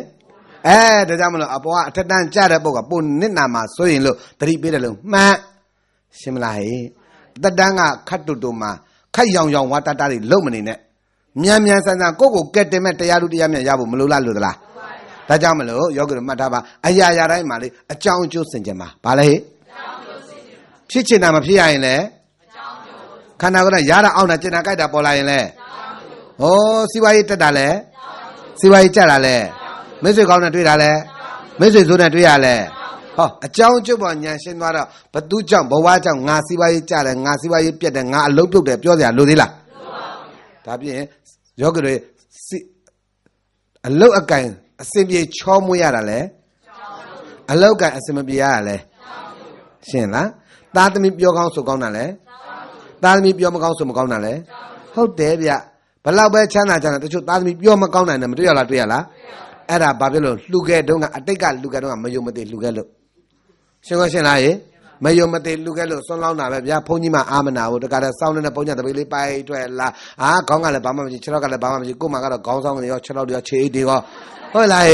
ဒါကြောင့်မလို့အပေါ်ကအထက်တန်းကြတဲ့ပုဂ္ဂိုလ်ပုံနစ်နာမှာဆိုရင်လို့သတိပေးတယ်လို့မှန်ရှင်းမလားဟဲ့တက်တန်းကခတ်တူတူမှာခတ်ရောင်ရောင်ဝါတတတွေလုံမနေနဲ့မြန်မြန်ဆန်ဆန်ကိုယ့်ကိုကဲတင်မဲ့တရားလူတရားမြတ်ရဖို့မလိုလားလို့သလားဒါကြောင့်မလို့ယောဂီတို့မှတ်ထားပါအရာရာတိုင်းမှာလေအကြောင်းအကျိုးစင်ကြမှာဘာလဲဟဲ့ဖြစ်ချင်တာမဖြစ်ရရင်လေခန္ဓာကိုယ်ကရတာအောင်တာကျင်တာကြိုက်တာပေါ်လာရင်လေဟောစီဝါရေးတက်တာလေစီဝါရေးကြတာလေမိတ်ဆွေကောင်းနဲ့တွေ့တာလဲမိတ်ဆွေဆိုးနဲ့တွေ့ရလဲဟောအကြောင်းကျုပ်ပေါ်ညာရှင်းသွားတော့ဘသူကြောင့်ဘဝကြောင့်ငါစီးပွားရေးကြတယ်ငါစီးပွားရေးပြတ်တယ်ငါအလုပ်ပြုတ်တယ်ပြောစရာလိုသေးလားဒါဖြင့်ယောဂီတွေအလုတ်အကင်အစင်ပြေချောမွေးရတာလဲအလုတ်ကင်အစင်မပြေရတာလဲရှင်းလားသားသမီးပြောကောင်းဆိုကောင်းတာလဲသားသမီးပြောမကောင်းဆိုမကောင်းတာလဲဟုတ်တယ်ဗျဘလောက်ပဲချမ်းသာချမ်းသာတချို့သားသမီးပြောမကောင်းနိုင်တယ်မတွေ့ရလားတွေ့ရလားအဲ့ဒါဘာဖြစ်လို့လှူခဲ့တုန်းကအတိတ်ကလှူခဲ့တုန်းကမယုံမသိလှူခဲ့လို့ရှင်းရှင်းလားမယုံမသိလှူခဲ့လို့ဆွန်းလောင်းတာပဲဗျာဘုန်းကြီးမှအာမနာဘူးတခါတည်းစောင်းနေတဲ့ဘုန်းကြီးတပိလေးပိုက်ထွက်လာခေါင်းကလည်းဘာမှမရှိခြေထောက်ကလည်းဘာမှမရှိကိုယ်မှကတော့ခေါင်းဆောင်တွေရောခြေထောက်တွေရောခြေအိတ်တွေရောဟုတ်လား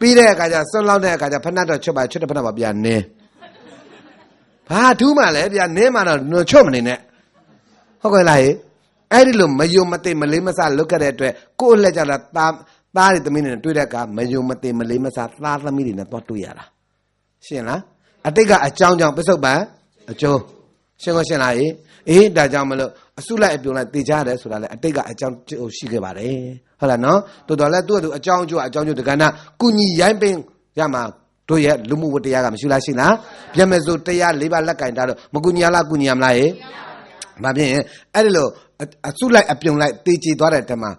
ပြီးတဲ့အခါကျဆွန်းလောင်းတဲ့အခါကျဖက်နှက်တော့ချွတ်ပါချွတ်တဲ့ဖက်နှက်ပါဗျာနင်းဘာထူးမှလဲဗျာနင်းမှတော့ချွတ်မနေနဲ့ဟုတ်ကဲ့လားအဲ့ဒီလိုမယုံမသိမလေးမဆလုတ်ခဲ့တဲ့အတွက်ကိုယ်လက်ကြတာသားတွေသမီးတွေနဲ့တွေ့တဲ့အခါမယုံမသိမလေးမဆသားသမီးတွေနဲ့သွားတွေ့ရတာရှင်းလားအတိတ်ကအကြောင်းကြောင့်ပစ္စုပန်အကျိုးရှင်းရှင်းလားဒါကြောင့်မလို့အစုလိုက်အပြုံလိုက်တည်ကြရတယ်ဆိုတာလေအတိတ်ကအကြောင်းရှိခဲ့ပါတယ်ဟုတ်လားနော်တော်တော်လဲသူ့အတူအကြောင်းအကျိုးဒီကဏ္ဍကုညီရိုင်းပင်ရမှာတို့ရဲ့လူမှုဝတ္တရားကမရှိလားရှိလားပြမယ်ဆိုတရား၄ပါးလက်ကင်တာတော့မကုညီရလားကုညီရမလားဘာဖြစ်ရင်အဲ့ဒီလိုအစုလိုက်အပြုံလိုက်တည်ကြည်သွားတဲ့တည်းမှာ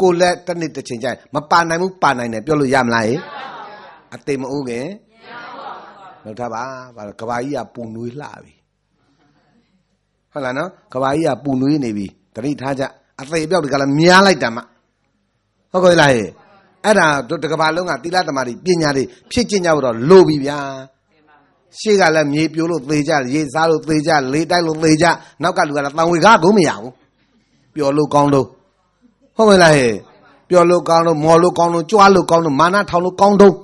ကိုလက်တစ်နှစ်တစ်ချိန်ကျရင်မပါနိုင်ဘူးပါနိုင်တယ်ပြောလို့ရမလားအသိမဦးခင်လောက်ထားပါကဘာကြီးကပူနွေးလှပြီဟုတ်လားနော်ကဘာကြီးကပူနွေးနေပြီတတိထားကြအသိပြောက်ဒီကလည်းများလိုက်တာမှဟုတ်ကဲ့လားအဲ့ဒါတို့တကဘာလုံးကသီလသမာဓိပညာတွေဖြစ်ကျင့်ကြတော့လိုပြီဗျာရှေ့ကလည်းမြေပြိုးလို့သေကြရေစားလို့သေကြလေတိုက်လို့သေကြနောက်ကလူကလည်းတန်ဝေကားကိုမရဘူးပျော်လို့ကောင်းလို့ဟုတ်ကဲ့လားပျော်လို့ကောင်းလို့မော်လို့ကောင်းလို့ကြွားလို့ကောင်းလို့မာနထောင်လို့ကောင်းတော့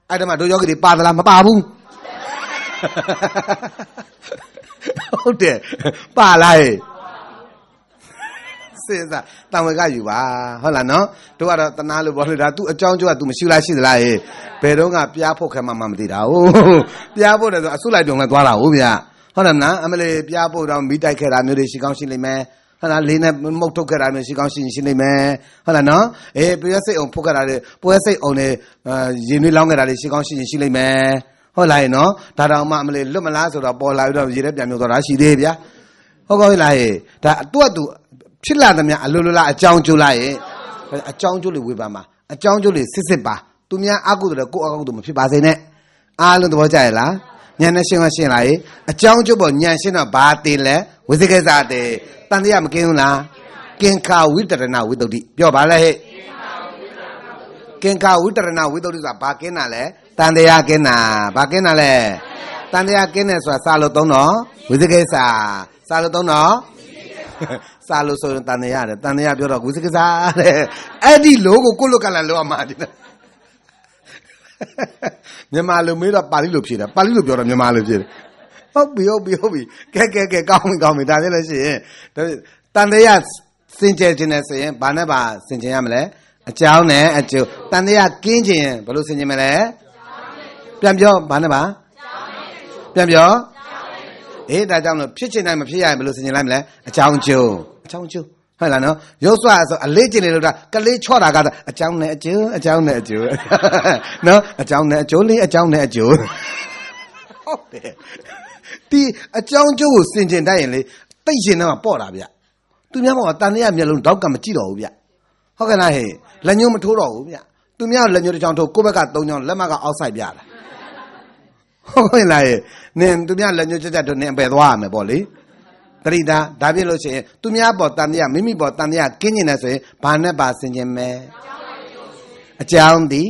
အဲ့ဒါမှတို့ယောဂီတွေပါသလားမပါဘူးဟုတ်တယ်ပါလားစဉ်းစားတန်ဝေကယူပါဟုတ်လားနော်တို့ကတော့တနာလို့ပြောလို့ဒါ तू အကြောင်းကျိုးက तू မရှိလားရှိသလားဘယ်တော့ကပြားဖို့ခဲမှမသိတာဟုတ်ပြားဖို့တယ်ဆိုအဆုလိုက်တုံနဲ့သွားတာဟုတ်ဗျာဟုတ်တယ်မလားအမလေးပြားဖို့တော့မိတိုက်ခဲ့တာမျိုးတွေရှိကောင်းရှိလိမ့်မယ်ဟုတ်လားလေးနဲ့မုတ်ထုတ်ခဲ့တာမျိုးရှိကောင်းရှိလိမ့်မယ်ဟုတ်လားနော်ပွဲစိတ်အောင်ဖုတ်ခဲ့တာတွေပွဲစိတ်အောင်တွေရင်နှွေးလောင်းခဲ့တာတွေရှိကောင်းရှိလိမ့်မယ်ဟုတ်လားနော်ဒါတောင်မှအမလေးလွတ်မလားဆိုတော့ပေါ်လာပြီးတော့ရေထဲပြန်မြုပ်သွားတာရှိသေးဗျာဟုတ်ကောလားဒါသူ့အတူ ဖြစ်လာသမျှအလိုလိုလားအကြောင်းကျိုးလားရဲ့အကြောင်းကျိုးလေးဝေပါမှာအကြောင်းကျိုးလေးစစ်ပါသူများအကုသိုလ်တဲ့ကိုယ်အကုသိုလ်မဖြစ်ပါစေနဲ့အားလုံးသဘောကျရဲ့လားဉာဏ်နဲ့ရှင်းရှင်းလာရဲ့အကြောင်းကျိုးပေါ်ဉာဏ်ရှင်းတော့ဘာတည်လဲဝိသေကိစ္စတည်တန်တရားမကင်းဘူးလားကင်္ခာဝိတရဏဝိတ္တုတိပြောပါလဲဟဲ့ကင်္ခာဝိတရဏဝိတ္တုတိဆိုတာဘာကင်းတာလဲတန်တရားကင်းတာဘာကင်းတာလဲတန်တရားကင်းတယ်ဆိုတာစာလို့သုံးတော့ဝိသေကိစ္စစာလို့သုံးတော့စာလို့ဆိုရင်တန်တရားတယ်တန်တရားပြောတော့ဝိသေကိစ္စတဲ့အဲ့ဒီလိုကိုလုကလာလောမှာဒီမြန်မာလိုမေးတော့ပါဠိလိုဖြေတာပါဠိလိုပြောတော့မြန်မာလိုဖြေတယ်ဟုတ်ပြီကဲကောင်းပြီဒါလည်းရှိရင်တန်တရားစင်ကြယ်ခြင်းနဲ့ဆိုရင်ဘာနဲ့ပါစင်ကြယ်ရမလဲအကြောင်းနဲ့အကျိုးတန်တရားကင်းခြင်းဘယ်လိုစင်ကြယ်မလဲပြန်ပြောဘာနဲ့ပါပြန်ပြောအေးဒါကြောင့်လို့ဖြစ်ချင်တိုင်းမဖြစ်ရရင်ဘယ်လိုစင်ကြယ်လိုက်မလဲအကြောင်းကျိုးဟုတ်လားနော်ရုပ်စွာဆိုအလေးကျင်နေလို့ဒါကလေးချော့တာကအကြောင်းနဲ့အကျိုးနော်အကြောင်းနဲ့အကျိုးလေးအကြောင်းနဲ့အကျိုးဟုတ်တယ်ဒီအကြောင်းကျိုးကိုစင်ကြယ်တတ်ရင်လေတိတ်ရှင်တော့ပေါ့တာဗျသူများဘောတန်တရားမျက်လုံးတောက်ကမကြည့်တော့ဘူးဗျဟုတ်ကဲ့လားဟဲ့လက်ညှိုးမထိုးတော့ဘူးဗျသူများလက်ညှိုးတစ်ချောင်းထိုးကိုယ့်ဘက်က3ချောင်းလက်မကအောက်ဆိုင်ပြတာဟုတ်ကဲ့လားဟဲ့နင်သူများလက်ညှိုးကြတို့နင်အပယ်သွားရမယ်ပေါ့လေတရိတာဒါဖြစ်လို့ရှိရင်သူများပေါ်တန်တရားမိမိပေါ်တန်တရားကင်းကျင်နေဆိုရင်ဘာနဲ့ပါဆင်ခြင်မယ်အကြောင်းသည်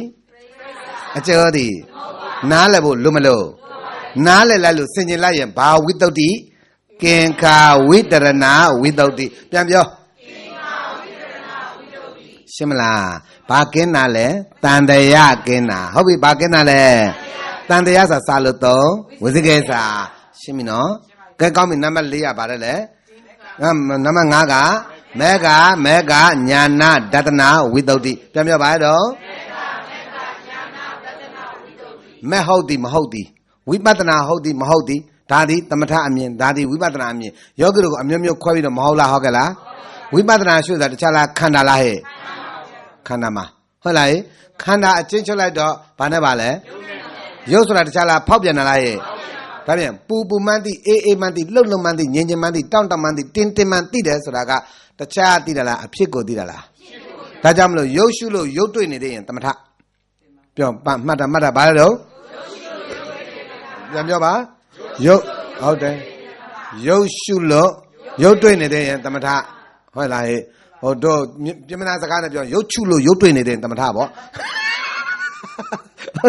အကျိုးသည်နားလည်ဖို့လိုမလို့နားလည်လိုက်လို့ဆင်ခြင်လိုက်ရင်ဘာဝိတ္တုတိကင်္ခာဝိတရဏဝိတ္တုတိပြန်ပြောရှင်းမလားဘာကင်းတာလဲတန်တရားကင်းတာဟုတ်ပြီဘာကင်းတာလဲတန်တရားစာလို့တော့ဝိသေကိစ္စရှင်းပြီနော်ကဲကောင်းပြီနံပါတ်4ရပါတယ်လေနံပါတ်5ကမေဃညာနာဒတနာဝိတ္တုတိပြန်ပြောပါတော့မေဟုတ်သည်မဟုတ်သည်ဝိပဿနာဟုတ်သည်မဟုတ်သည်ဒါသည်သမထအမြင်ဒါသည်ဝိပဿနာအမြင်ယောဂီတို့ကအမျိုးမျိုးခွဲပြီးတော့မဟုတ်လားဟုတ်ကဲ့လားဝိပဿနာရှုတာတခြားလားခန္ဓာလားဟဲ့ခန္ဓာမှာဟုတ်လားခန္ဓာအချင်းချုပ်လိုက်တော့ဘာနဲ့ပါလဲရုပ်ဆိုတာတခြားလားဖောက်ပြန်တာလားဟဲ့ဒါပြန်ပူမှန်းသိအေးမှန်းသိလှုပ်မှန်းသိငြိမ်မှန်းသိတောင့်မှန်းသိတင်းမှန်းသိတယ်ဆိုတာကတခြားသိတာလားအဖြစ်ကိုသိတာလားဒါကြောင့်မလို့ရုပ်ရှုလို့ရုပ်တွေ့နေတဲ့ရင်သမထပြောမှတ်တာဘာလဲတော့ပြန်ပြောပါရုပ်ဟုတ်တယ်ရုပ်ရှုလို့ရုပ်တွေ့နေတဲ့ရင်သမထဟုတ်လားဟိုတို့ပြမနာစကားနဲ့ပြောရုပ်ချုလို့ရုပ်တွေ့နေတဲ့သမထပေါ့ဟု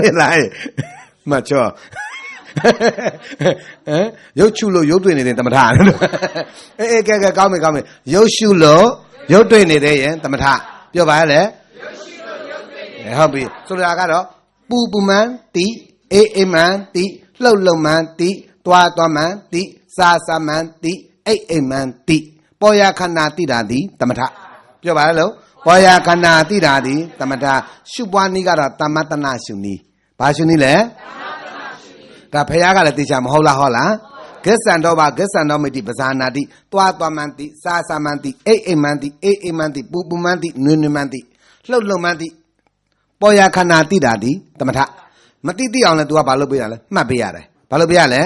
တ်လားမှတ်ချောရုပ်ချုလို့ရုပ်တွေ့နေတဲ့သမထအေးကဲကောင်းပြီရုပ်ရှုလို့ရုပ်တွေ့နေတဲ့ရင်သမထပြောပါရလေဟုတ်ပြီဆိုတာကတော့ပူမှန်းသိအေးမှန်းသိလှုပ်မှန်းသိသွားမှန်းသိစားမှန်းသိအိမ်မှန်းသိပေါ်ရခန္ဓာသိတာသည်သမထပြောပါရလို့ပေါ်ရခန္ဓာသိတာသည်သမထရှုပွားနည်းကတော့တမတနာရှုနည်းဘာရှုနည်းလဲဒါဖះကလည်းသိချာမဟုတ်လားဂစ္ဆန်တော့မိတိပဇာနာတိသွားမှန်းသိစားမှန်းသိအိမ်မှန်းသိအေးမှန်းသိပူမှန်းသိနွေမှန်းသိလှုပ်မှန်းသိပေါ်ရခန္ဓာသိတာသည်သမထမသိအောင်လဲ तू ကဘာလုပ်ပေးရလဲမှတ်ပေးရတယ်ဘာလုပ်ပေးရလဲ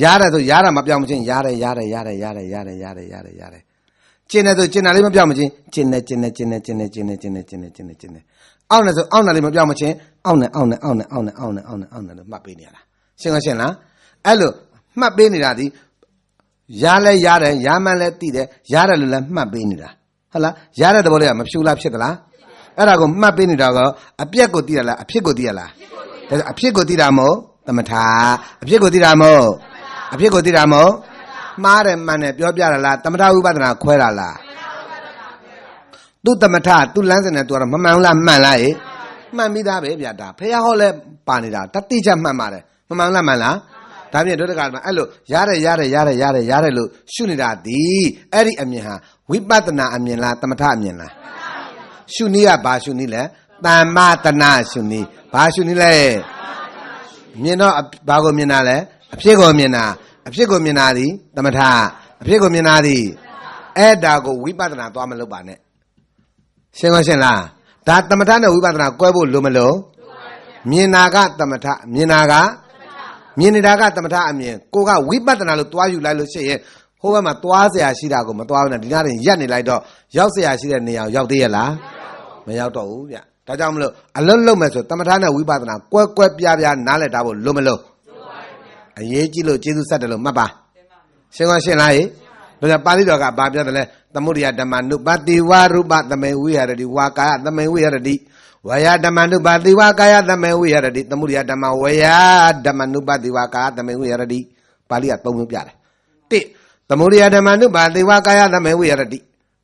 ရတယ်ဆိုရတာမပြောင်းမချင်းရတယ်ကျင်တယ်ဆိုကျင်တာလေးမပြောင်းမချင်းကျင်တယ်အောင်းတယ်ဆိုအောင်းတာလေးမပြောင်းမချင်းအောင်းတယ်လို့မှတ်ပေးနေရတာရှင်းလားအဲ့လိုမှတ်ပေးနေတာဒီရလဲရတယ်ရမှန်းလဲသိတယ်ရတယ်လို့လဲမှတ်ပေးနေတာဟုတ်လားရတဲ့သဘောလေးကမဖြူလားဖြစ်သလားအဲ့ဒါကိုမှတ်ပေးနေတာကအပြက်ကိုသိရလားအဖြစ်ကိုသိရလားအဖြစ်ကိုသိတာမဟုတ်သမထအဖြစ်ကိုသိတာမဟုတ်မှားတယ်မှန်တယ်ပြောပြတာလားသမထဝိပဿနာခွဲတာလားသူသမထသူလမ်းစဉ်နဲ့သူကတော့မမှန်လားမှန်လားမှန်ပြီးသားပဲဗျာဒါဖះဟောလဲပါနေတာတတိချမှန်ပါတယ်မမှန်လားမှန်လားဒါပြင်တို့တကအဲ့လိုရတယ်လို့ရှုနေတာဒီအဲ့ဒီအမြင်ဟာဝိပဿနာအမြင်လားသမထအမြင်လားရှုနည်းကဘာရှုနည်းလဲတမ္မတနာရှုနည်းဘာရှုနည်းလဲမြင်တော့ဘာကိုမြင်တာလဲအဖြစ်ကိုမြင်တာသည်သမထအဖြစ်ကိုမြင်တာသည်အဲ့ဒါကိုဝိပဿနာသွားမလုပ်ပါနဲ့ရှင်းလားဒါသမထနဲ့ဝိပဿနာကွဲဖို့လိုမလို့မြင်တာကသမထမြင်နေတာကသမထအမြင်ကိုကဝိပဿနာလို့သွားယူလိုက်လို့ရှိရင်ဟ ဟိုဘက်မှာသွားเสียရှိတာကိုမသွားဘူးနဲ့ဒီနားတင်ရက်နေလိုက်တော့ရောက်เสียရှိတဲ့နေရာရောက်သေးရလားမရောက်တော့ဘူးဗျဒါကြောင့်မလို့အလွတ်လွတ်မယ်ဆိုတမထနဲ့ဝိပဿနာကွဲကွဲပြားပြားနားလည်တာဖို့လုံးမလုံးအရေးကြီးလို့ကျေးဇူးဆက်တယ်လို့မှတ်ပါရှင်းရှင်းလားဟေ့ဒါကြောင့်ပါဠိတော်ကဘာပြောတယ်လဲသမုဒိယဓမ္မနုပတိဝရူပသမေဝိဟရတိဝါကာယသမေဝိဟရတိဝယဓမ္မနုပတိဝါကာယသမေဝိဟရတိသမုဒိယဓမ္မဝယဓမ္မနုပတိဝါကာယသမေဝိဟရတိပါဠိက၃မျိုးပြတယ်တစ်သမုဒိယဓမ္မနုပတိဝါကာယသမေဝိဟရတိ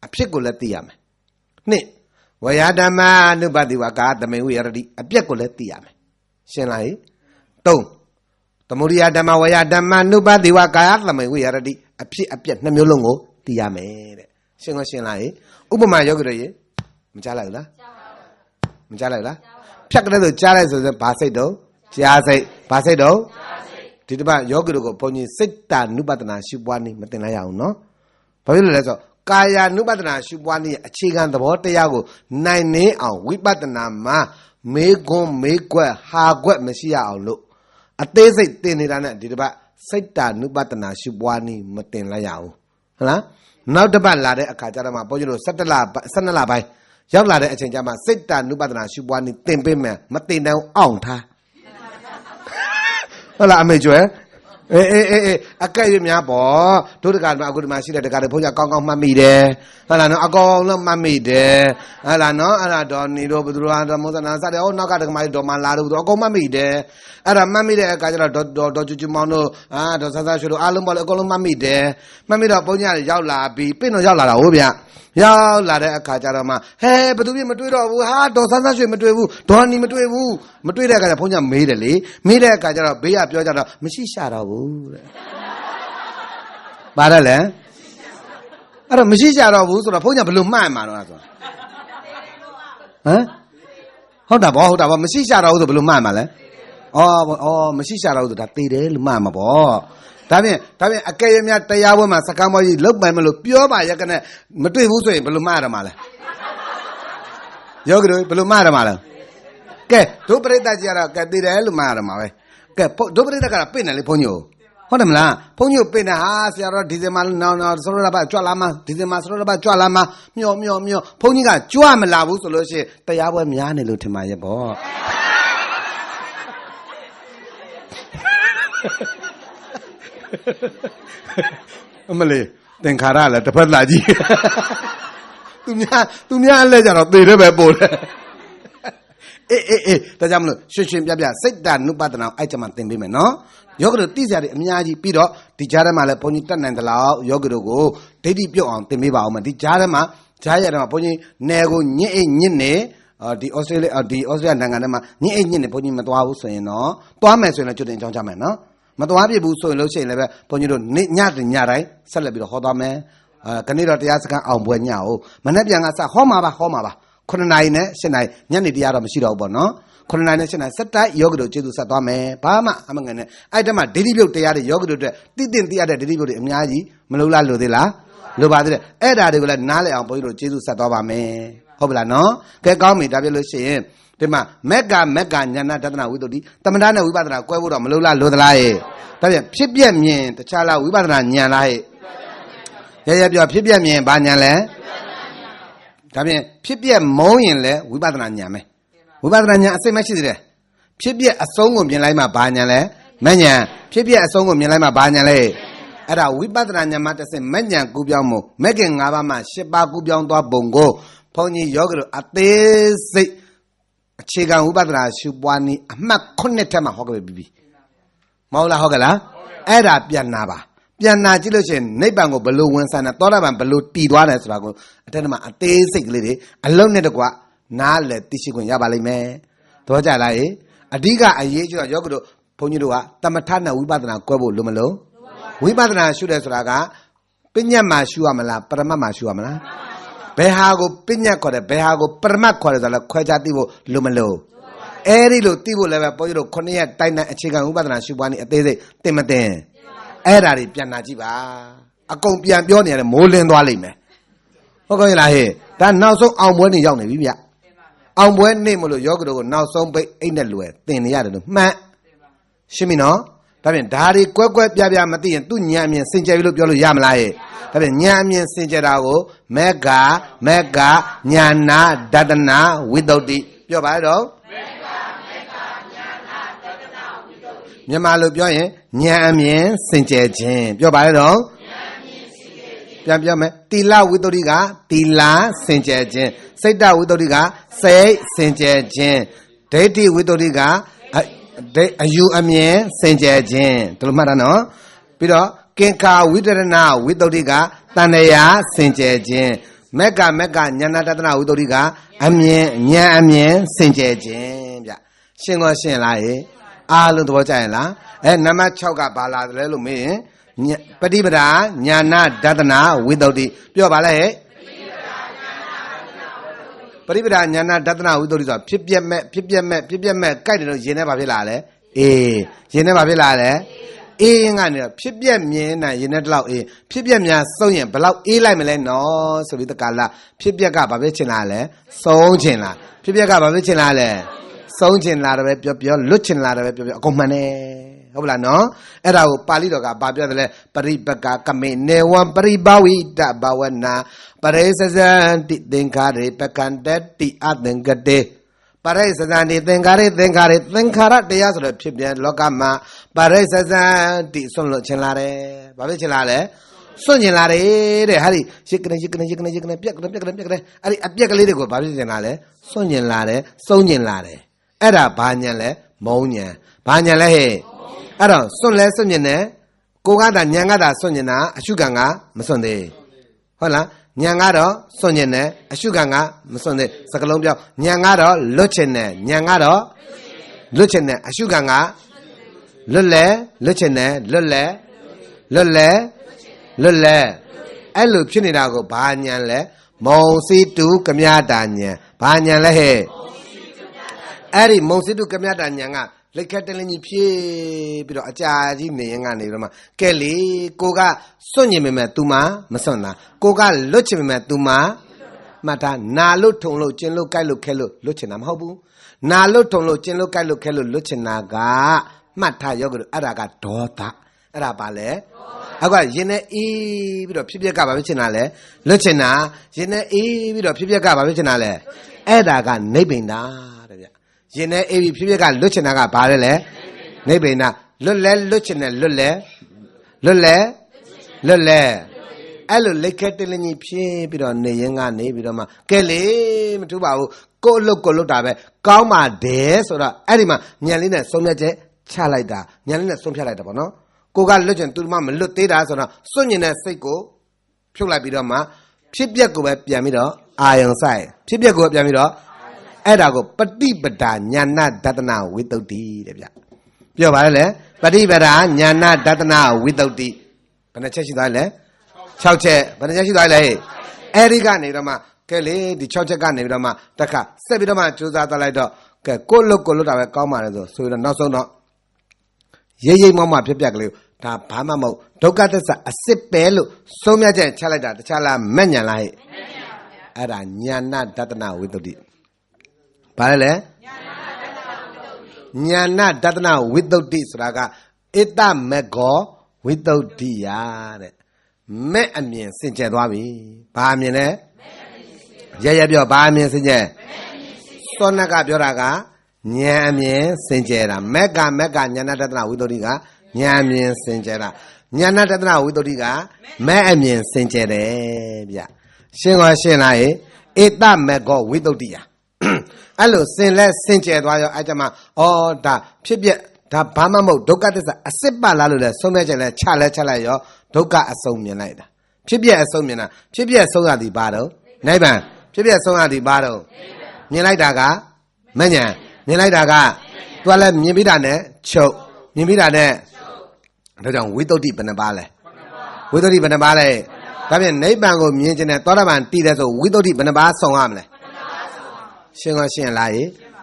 အဖြစ်ကိုလည်းသိရမယ်နှစ်ဝယဓမ္မနုပတိဝါကာယသမေဝိဟရတိအပြက်ကိုလည်းသိရမယ်ရှင်းလားဟေ့၃သမုဒိယဓမ္မဝယဓမ္မနုပတိဝါကာယသမေဝိဟရတိအဖြစ်အပြက်နှစ်မျိုးလုံးကိုသိရမယ်တဲ့ရှင်းရှင်းလားဟေ့ဥပမာယောဂီတို့ရေမကြားလိုက်ဘူးလားမကြားလိုက်လားဖြတ်ကလေးဆိုကြားလိုက်ဆိုရင်ဘာစိတ်တော့ကြားစိတ်ဘာစိတ်တော့ဒီတစ်ပတ်ယောဂီတို့ကိုဘုန်းကြီးစိတ်တ ानु ပတနာရှုပွားနည်းမတင်လိုက်ရအောင်နော်ဘာဖြစ်လို့လဲဆိုတော့ကာယ ानु ပတနာရှုပွားနည်းအခြေခံသဘောတရားကိုနိုင်နေအောင်ဝိပဿနာမှာမေကွန်းမေကွက်ဟာကွက်မရှိရအောင်လို့အသေးစိတ်တင်နေတာနဲ့ဒီတစ်ပတ်စိတ်တ ानु ပတနာရှုပွားနည်းမတင်လိုက်ရအောင်ဟုတ်လားနောက်တစ်ပတ်လာတဲ့အခါကျတော့မှဘုန်းကြီးတို့12လပိုင်းရောက်လာတဲ့အချိန်ကျမှစိတ်တ ानु ပတနာရှုပွားနည်းတင်ပေးမယ်မတင်တဲ့အောင်ထားဟုတ်လားအမေကျွဲအေးအကဲ့ရများပေါ့တို့တကအခုဒီမှာရှိတဲ့တကတွေဘုန်းကြီးကောင်းကောင်းမှတ်မိတယ်ဟုတ်လားနော်အကောင်လုံးမှတ်မိတယ်ဟုတ်လားနော်အဲ့ဒါတော့နေတော့ဘယ်သူတော့မောဇနာစတဲ့ဟိုနောက်ကတကမကြီးတော်မှလာတော့အကောင်မှတ်မိတယ်အဲ့ဒါမှတ်မိတဲ့အခါကျတော့ဒေါ်ချူချူမောင်တို့ဒေါ်ဆန်းဆန်းရွှေတို့အားလုံးပေါ့လေအကောင်လုံးမှတ်မိတယ်မှတ်မိတော့ဘုန်းကြီးရောက်လာပြီးပြင့်တော့ရောက်လာတာဟုတ်ဗျရောက်လာတဲ့အခါကျတော့မှဟဲဘယ်သူပြမတွေ့တော့ဘူးဟာဒေါ်ဆန်းဆန်းရွှေမတွေ့ဘူးဒေါ်နီမတွေ့ဘူးမတွေ့တဲ့အခါကျဘုန်းကြီးမေးတယ်လေမေးတဲ့အခါကျတော့ဘေးကပြောကြတော့မရှိရှာတော့ဘူးတဲ့ပါတယ်လေအဲ့တော့မရှိရှာတော့ဘူးဆိုတော့ဘုန်းကြီးဘယ်လိုမှတ်မှာတော့ဆိုဟမ်ဟုတ်တာဗောမရှိရှာတော့ဘူးဆိုဘယ်လိုမှတ်မှာလဲအော်မရှိရှာတော့ဘူးဆိုဒါသေတယ်လို့မှတ်မှာဗောဒါဖြင့်အကယ်၍များတရားပွဲမှာစကားမကြီးလုတ်ပိုင်မလို့ပြောပါရက်ကနဲ့မတွေ့ဘူးဆိုရင်ဘယ်လိုမှားရမှာလဲယောဂီတို့ဘယ်လိုမှားရမှာလဲကဲဒုပရိသတ်ကြီးကတော့ကဲသိတယ်လို့မှားရမှာပဲကဲဒုပရိသတ်ကတော့ပြင့်တယ်လေဘုန်းကြီးဟုတ်တယ်မလားဘုန်းကြီးပြင့်တယ်ဟာဆရာတော်ဒီဇင်ဘာနောင်ဆိုရပါကြွလာမှာဒီဇင်ဘာဆိုရပါကြွလာမှာမျောဘုန်းကြီးကကြွမလာဘူးဆိုလို့ရှိရင်တရားပွဲများနေလို့ထင်ပါရဲ့ဗောအမလေးသင်္ခါရလည်းတစ်ဖက်လာကြီးသူများလဲကြတော့သေတယ်ပဲပို့တယ်အေးဒါကြောင့်မလို့ရှင်းပြစိတ်တ ानु ပတနာအဲ့ကြမှာသင်ပေးမယ်နော်ယောဂီတို့သိစရာတွေအများကြီးပြီးတော့ဒီကြားထဲမှာလည်းဘုန်းကြီးတတ်နိုင်သလောက်ယောဂီတို့ကိုဒိဋ္ဌိပြုတ်အောင်သင်ပေးပါအောင်မယ်ဒီကြားထဲမှာကြားရတဲ့မှာဘုန်းကြီးနယ်ကိုညစ်နေဒီဩစတြေးလျနိုင်ငံထဲမှာညစ်နေဘုန်းကြီးမသွားဘူးဆိုရင်တော့သွားမယ်ဆိုရင်လည်းကျွတ်တင်အကြောင်းကြမယ်နော်မတော်ပြဘူးဆိုရင်လို့ရှိရင်လည်းပဲဘုန်းကြီးတို့ညတိုင်းဆက်လက်ပြီးတော့ဟောသွားမယ်ခဏတော့တရားစခန်းအောင်ပွဲညအောင်မနေ့ပြန်ကစဟောမှာပါ9 နာရီနဲ့10 နာရီညနေတရားတော့မရှိတော့ဘူးပေါ့နော်9 နာရီနဲ့10 နာရီစက်တိုက်ယောဂီတို့ကျေးဇူးဆက်သွားမယ်ဘာမှအမငယ်နဲ့အဲ့တည်းမှာဒိဋ္ဌိပြုတ်တရားတွေယောဂီတို့အတွက်သိရတဲ့ဒိဋ္ဌိပြုတ်တွေအများကြီးမလို့လားလို့သေးလားလို့ပါသေးတယ်အဲ့ဒါတွေကိုလည်းနားလည်အောင်ဘုန်းကြီးတို့ကျေးဇူးဆက်သွားပါမယ်ဟုတ်ပြီလားနော်ကဲကောင်းပြီဒါပြလို့ရှိရင်ဒီမှာမက်ကညာနာတသနာဝိတ္တုတိတမဏနဲ့ဝိပဿနာကွဲဖို့တော့မလို့လားလို့သလားရဲ့ဒါပြန်ဖြစ်ပြက်မြင်တခြားလားဝိပဿနာဉာဏ်လားရဲ့ရပြောဖြစ်ပြက်မြင်ဘာဉာဏ်လဲဒါပြန်ဖြစ်ပြက်မုန်းရင်လဲဝိပဿနာဉာဏ်ပဲဝိပဿနာဉာဏ်အစိတ်မရှိသေးတယ်ဖြစ်ပြက်အဆုံးကိုမြင်လိုက်မှဘာဉာဏ်လဲမဉာဏ်ဖြစ်ပြက်အဆုံးကိုမြင်လိုက်မှဘာဉာဏ်လဲအဲ့ဒါဝိပဿနာဉာဏ်မှတစ်ဆင့်မဉာဏ်ကူးပြောင်းမှုမက္ကင်၅ပါးမှ10ပါးကူးပြောင်းသွားပုံကိုဘုန်းကြီးယောဂီတို့အသေးစိတ်အခြေခံဝိပဿနာရှုပွားနည်းအမှတ်9ထက်မှဟောခဲ့ပြီမဟုတ်လားဟုတ်ကလားအဲ့ဒါပြန်နာပါပြန်နာကြည့်လို့ရှိရင်နိဗ္ဗာန်ကိုဘယ်လိုဝင်ဆိုင်တယ်သောတာပန်ဘယ်လိုတည်သွားတယ်ဆိုတာကိုအထက်မှာအသေးစိတ်ကလေးတွေအလုံးနဲ့တကွနားလည်သိရှိခွင့်ရပါလိမ့်မယ်သဘောကျလားအဓိကအရေးကြီးတော့ယောဂီတို့ဘုန်းကြီးတို့ကတမထနဲ့ဝိပဿနာကွဲဖို့လိုမလို့ဝိပဿနာရှုတယ်ဆိုတာကပညတ်မှာရှုရမလားပရမတ်မှာရှုရမလားဘယ်ဟာကိုပညတ်ခေါ်တယ်ဘယ်ဟာကိုပရမတ်ခေါ်တယ်ဆိုတော့ခွဲခြားသိဖို့လိုမလို့အဲ့ဒီလိုသိဖို့လည်းပဲဘုန်းကြီးတို့9ရက်တိုင်းတိုင်းအခြေခံဥပဒနာရှုပွားနည်းအသေးစိတ်သင်မသင်အဲ့ဒါတွေပြန်နာကြည့်ပါအကုန်ပြန်ပြောနေရတယ်မိုးလင်းသွားလိမ့်မယ်ဟုတ်ကဲ့လားဟဲ့ဒါနောက်ဆုံးအောင်ပွဲနေရောက်နေပြီဗျအောင်ပွဲနေမလို့ယောဂီတို့ကိုနောက်ဆုံးပိတ်အိတ်နဲ့လွယ်သင်နေရတယ်လို့မှတ်ရှင်းပြီနော် ဒါဖြင့်ဒါတွေကွက်ကွက်ပြပြမသိရင်သူညာအမြင်စင်ကြယ်ပြီလို့ပြောလို့ရမလားဟဲ့ဒါဖြင့်ညာအမြင်စင်ကြယ်တာကိုမေဃညာနာဒတနာဝိတ္တုတိပြောပါတော့မြန်မာလိုပြောရင်ညာအမြင်စင်ကြယ်ခြင်းပြောပါတော့ပြန်ပြောမယ်သီလဝိတ္တုကသီလစင်ကြယ်ခြင်းစိတ်တဝိတ္တုကစိတ်စင်ကြယ်ခြင်းဒိဋ္ဌိဝိတ္တုကအယူအမြင်စင်ကြယ်ခြင်းဒီလိုမှတ်တာနော်ပြီးတော့ကင်္ခာဝိတရဏဝိတ္တုကတဏှာစင်ကြယ်ခြင်းမက္ကညာနာတတနာဝိတ္တုကအမြင်ဉာဏ်အမြင်စင်ကြယ်ခြင်းဗျရှင်းကောရှင်းလားဟေအားလုံးသဘောကျရင်လားနံပါတ်6ကဘာလာတယ်လို့မေးရင်ပฏิပဒါညာနာဒတနာဝိတ္တုပြောပါလေဟဲ့ပฏิပဒါညာနာဒတနာဝိတ္တုဆိုတာဖြစ်ပြက်မဲ့ကြိုက်တယ်လို့ရင်ထဲဘာဖြစ်လာလဲရင်ထဲဘာဖြစ်လာလဲရင်ကနေတော့ဖြစ်ပြက်မြင်နိုင်ရင်ထဲတလောက်ဖြစ်ပြက်များစုံရင်ဘလောက်လိုက်မလဲနော်ဆိုပြီးတကလားဖြစ်ပြက်ကဘာဖြစ်ချင်လားလဲဆုံးချင်လားဖြစ်ပြက်ကဘာဖြစ်ချင်လားလဲဆုံးချင်လားတော့ပဲပြောလွတ်ချင်လားတော့ပဲပြောအကုန်မှန်တယ်ဟုတ်ပလားနော်အဲ့ဒါကိုပါဠိတော်ကဘာပြောတယ်လဲပရိပကကမေနေဝံပရိဘဝိတဘဝနာပရိစဇံတိသင်္ခါရေပကံတတိအသင်္ကတေပရိစဇံတိသင်္ခါရတရားဆိုတော့ဖြစ်ပြန်လောကမှာပရိစဇံတိဆွန့်လွတ်ချင်လာတယ်ဘာဖြစ်ချင်လာလဲစွန့်ကျင်လာတယ်တဲ့ဟာဒီရစ်ကနေပြက်ကနေအဲ့ဒီအပြက်ကလေးတွေကိုဘာဖြစ်ချင်လာလဲစွန့်ကျင်လာတယ်စုံကျင်လာတယ်အဲ့ဒါဘာညာလဲမုံညာဘာညာလဲဟဲ့အဲ့တော့စွန့်လဲစွန့်ကျင်တယ်ကိုကတာညာကတာစွန့်ကျင်တာအရှုခံကမစွန့်သေးဟုတ်လားညာကတော့စွန့်ကျင်တယ်အရှုခံကမစွန့်သေးစကလုံးပြောညာကတော့လွတ်ချင်တယ်ညာကတော့လွတ်ချင်တယ်အရှုခံကလွတ်လဲလွတ်ချင်တယ်လွတ်လဲအဲ့လိုဖြစ်နေတာကိုဘာညာလဲမုံစီတုကမြတာညာဘာညာလဲဟဲ့အဲ့ဒီမုံစီတုကမြတာညာကလက်ခက်တလင်းကြီးဖြည့်ပြီးတော့အကြာကြီးနေရင်ကနေတော့မှကဲလေကိုကစွန့်ညင်ပေမဲ့ तू မစွန့်တာကိုကလွတ်ချင်ပေမဲ့ तू မှတ်တာနာလို့ထုံလို့ကျင်လို့ကြိုက်လို့ခဲလို့လွတ်ချင်တာမဟုတ်ဘူးနာလို့ထုံလို့ကျင်လို့ကြိုက်လို့ခဲလို့လွတ်ချင်တာကမှတ်ထားရောကလို့အဲ့ဒါကဒေါသအဲ့ဒါပါလေအခုရင်နဲ့အေးပြီးတော့ဖြစ်ကဘာဖြစ်ချင်တာလဲလွတ်ချင်တာရင်နဲ့အေးပြီးတော့ဖြစ်ကဘာဖြစ်ချင်တာလဲအဲ့ဒါကနိဗ္ဗိန္ဒတဲ့ဗျရင်နဲ့အေးပြီးဖြစ်ကလွတ်ချင်တာကဘာလဲနိဗ္ဗိန္ဒလွတ်ချင်တယ်လွတ်လဲအဲ့လိုလက်ခဲတလင်းကြီးဖြင်းပြီးတော့နေရင်ကနေပြီးတော့မှကဲလေမထူပါဘူးကိုအလုတ်တာပဲကောင်းပါတယ်ဆိုတော့အဲ့ဒီမှာညံလေးနဲ့ဆုံးဖြတ်ချက်ချလိုက်တာညံလေးနဲ့ဆုံးဖြတ်လိုက်တာပေါ့နော်ကိုကလွတ်ချင်သူမှမလွတ်သေးတာဆိုတော့စွန့်ညင်တဲ့စိတ်ကိုဖြုတ်လိုက်ပြီးတော့မှဖြစ်ပျက်ကိုပဲပြန်ပြီးတော့အာယုံဆိုင်ဖြစ်ပျက်ကိုပြန်ပြီးတော့အဲ့ဒါကိုပฏิပဒါညာနာဒတနာဝိတ္တုတဲ့ဗျပြောပါလေပฏิပဒါညာနာဒတနာဝိတ္တုဘယ်နှချက်ရှိသွားလဲ6ချက်ဘယ်နှချက်ရှိသွားလဲအဲ့ဒီကနေတော့မှကဲလေဒီ6ချက်ကနေပြီးတော့မှတစ်ခါဆက်ပြီးတော့မှကြိုးစားသွားလိုက်တော့ကဲကိုလွတ်တာပဲကောင်းပါလေဆိုတော့နောက်ဆုံးတော့ရိပ်မောက်မှဖြစ်ကလေးဒါဘာမှမဟုတ်ဒုက္ခသစ္စာအစစ်ပဲလို့ဆုံးမြတ်ချက်ချလိုက်တာတခြားလားမဲ့ညာလားဟဲ့အဲ့ဒါညာနာဒတနာဝိတ္တုဘာလဲညာနာဒတနာဝိတ္တုဆိုတာကဧတမေကောဝိတ္တုယာတဲ့မဲ့အမြင်စင်ကြယ်သွားပြီဘာအမြင်လဲရပြောဘာအမြင်စင်ကြယ်သောနကပြောတာကဉာဏ်အမြင်စင်ကြယ်တာမက်ကညာနာတတနာဝိတ္တုကဉာဏ်အမြင်စင်ကြယ်တာညာနာတတနာဝိတ္တုကမဲ့အမြင်စင်ကြယ်တယ်ဗျရှင်းလားဧတမေကောဝိတ္တုယာအဲ့လိုစင်လဲစင်ကြယ်သွားရောအဲ့ကြမှာဒါဖြစ်ပြဒါဘာမှမဟုတ်ဒုက္ခသစ္စာအစစ်ပါလားလို့လဲဆုံးဖြတ်ချက်လဲချလိုက်ရောဒုက္ခအဆုံးမြင်လိုက်တာဖြစ်ပြအဆုံးမြင်တာဖြစ်ပြဆုံးရသည်ဘာတော့နိဗ္ဗာန်ဖြစ်ပြဆုံးရသည်ဘာတော့မြင်လိုက်တာကမဉဏ်မြင်လိုက်တာကသူကလည်းမြင်ပြီးတာနဲ့ချုပ်မြင်ပြီးတာနဲ့ဒါကြောင့်ဝိတ္တုဘယ်နှပါလဲဝိတ္တုဘယ်နှပါလဲဒါဖြင့်နိဗ္ဗာန်ကိုမြင်ခြင်းနဲ့သောတာပန်တည်တယ်ဆိုဝိတ္တုဘယ်နှပါဆုံးရမလဲရှင်းလား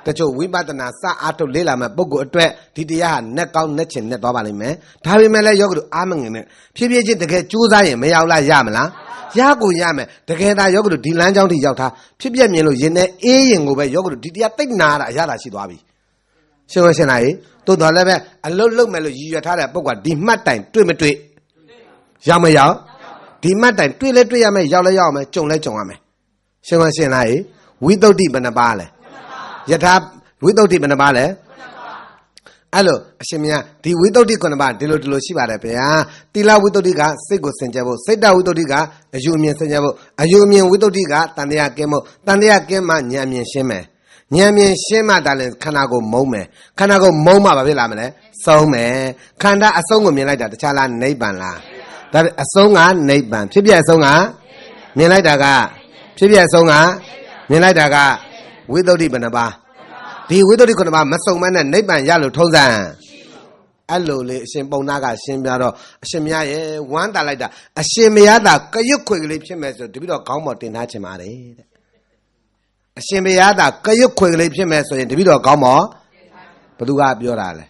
တချို့ဝိပဿနာစအားထုတ်လေ့လာမဲ့ပုဂ္ဂိုလ်အတွက်ဒီတရားဟာနဲ့ကောင်းနဲ့ချင်နဲ့သွားပါလိမ့်မယ်ဒါပေမဲ့လည်းယောဂတုအားမငင်နဲ့ဖြည်းဖြည်းချင်းတကယ်ကြိုးစားရင်မရောက်လားရမလားရကိုရမယ်တကယ်ဒါယောဂတုဒီလမ်းကြောင်းထိရောက်တာဖြစ်ပြမြင်လို့ရင်နဲ့အေးရင်ကိုပဲယောဂတုဒီတရားတိတ်နာတာအရသာရှိသွားပြီ ရှင်ဝရှင်လိုက်တိုးတော်လည်းပဲအလုတ်လုတ်မယ်လို့ရည်ရွယ်ထားတဲ့ပုဂ္ဂိုလ်ဒီမှတ်တိုင်တွေ့မတွေ့ရောက်မရောက်ဒီမှတ်တိုင်တွေ့လဲတွေ့ရမယ်ရောက်လဲရောက်မယ်ကြုံလဲကြုံရမယ်ရှင်ဝရှင်လိုက်ဝိသုဒ္ဓိဘယ်နှပါလဲယထာဝိသုဒ္ဓိဘယ်နှပါလဲအဲ့လိုအရှင်မြတ်ဒီဝိသုဒ္ဓိခုနှစ်ပါးဒီလိုရှိပါတယ်ဗျာတိလဝိသုဒ္ဓိကစိတ်ကိုစင်ကြယ်ဖို့စိတ်တဝိသုဒ္ဓိကအယူအမြင်စင်ကြယ်ဖို့အယူအမြင်ဝိသုဒ္ဓိကတန်တရားကင်းဖို့တန်တရားကင်းမှဉာဏ်မြင်ရှင်းမယ်ဉာဏ်မြင်ရှင်းမှဒါလည်းခန္ဓာကိုယ်မုံမယ်ခန္ဓာကိုယ်မုံမှဘာဖြစ်လာမလဲဆုံးမယ်ခန္ဓာအဆုံးကိုမြင်လိုက်တာတခြားလားနိဗ္ဗာန်လားဒါအဆုံးကနိဗ္ဗာန်ဖြစ်ပြအဆုံးကမြင်လိုက်တာကဖြစ်ပြအဆုံးကမြင်လိုက်တာကဝိသုဒ္ဓိဘယ်နှပါဒီဝိသုဒ္ဓိခုနှစ်ပါးမစုံမနဲ့နိဗ္ဗာန်ရလို့ထုံးစံအဲ့လိုလေအရှင်ပုံနာကရှင်းပြတော့အရှင်မြတ်ရဲ့ဝမ်းတာလိုက်တာအရှင်မရတာကရွတ်ခွေကလေးဖြစ်မယ်ဆိုတပိတော့ခေါင်းပေါ်တင်ထားချင်ပါတယ်တဲ့အရှင်မရတာကရွတ်ခွေကလေးဖြစ်မယ်ဆိုရင်တပိတော့ခေါင်းပေါ်ဘသူကပြောတာလဲ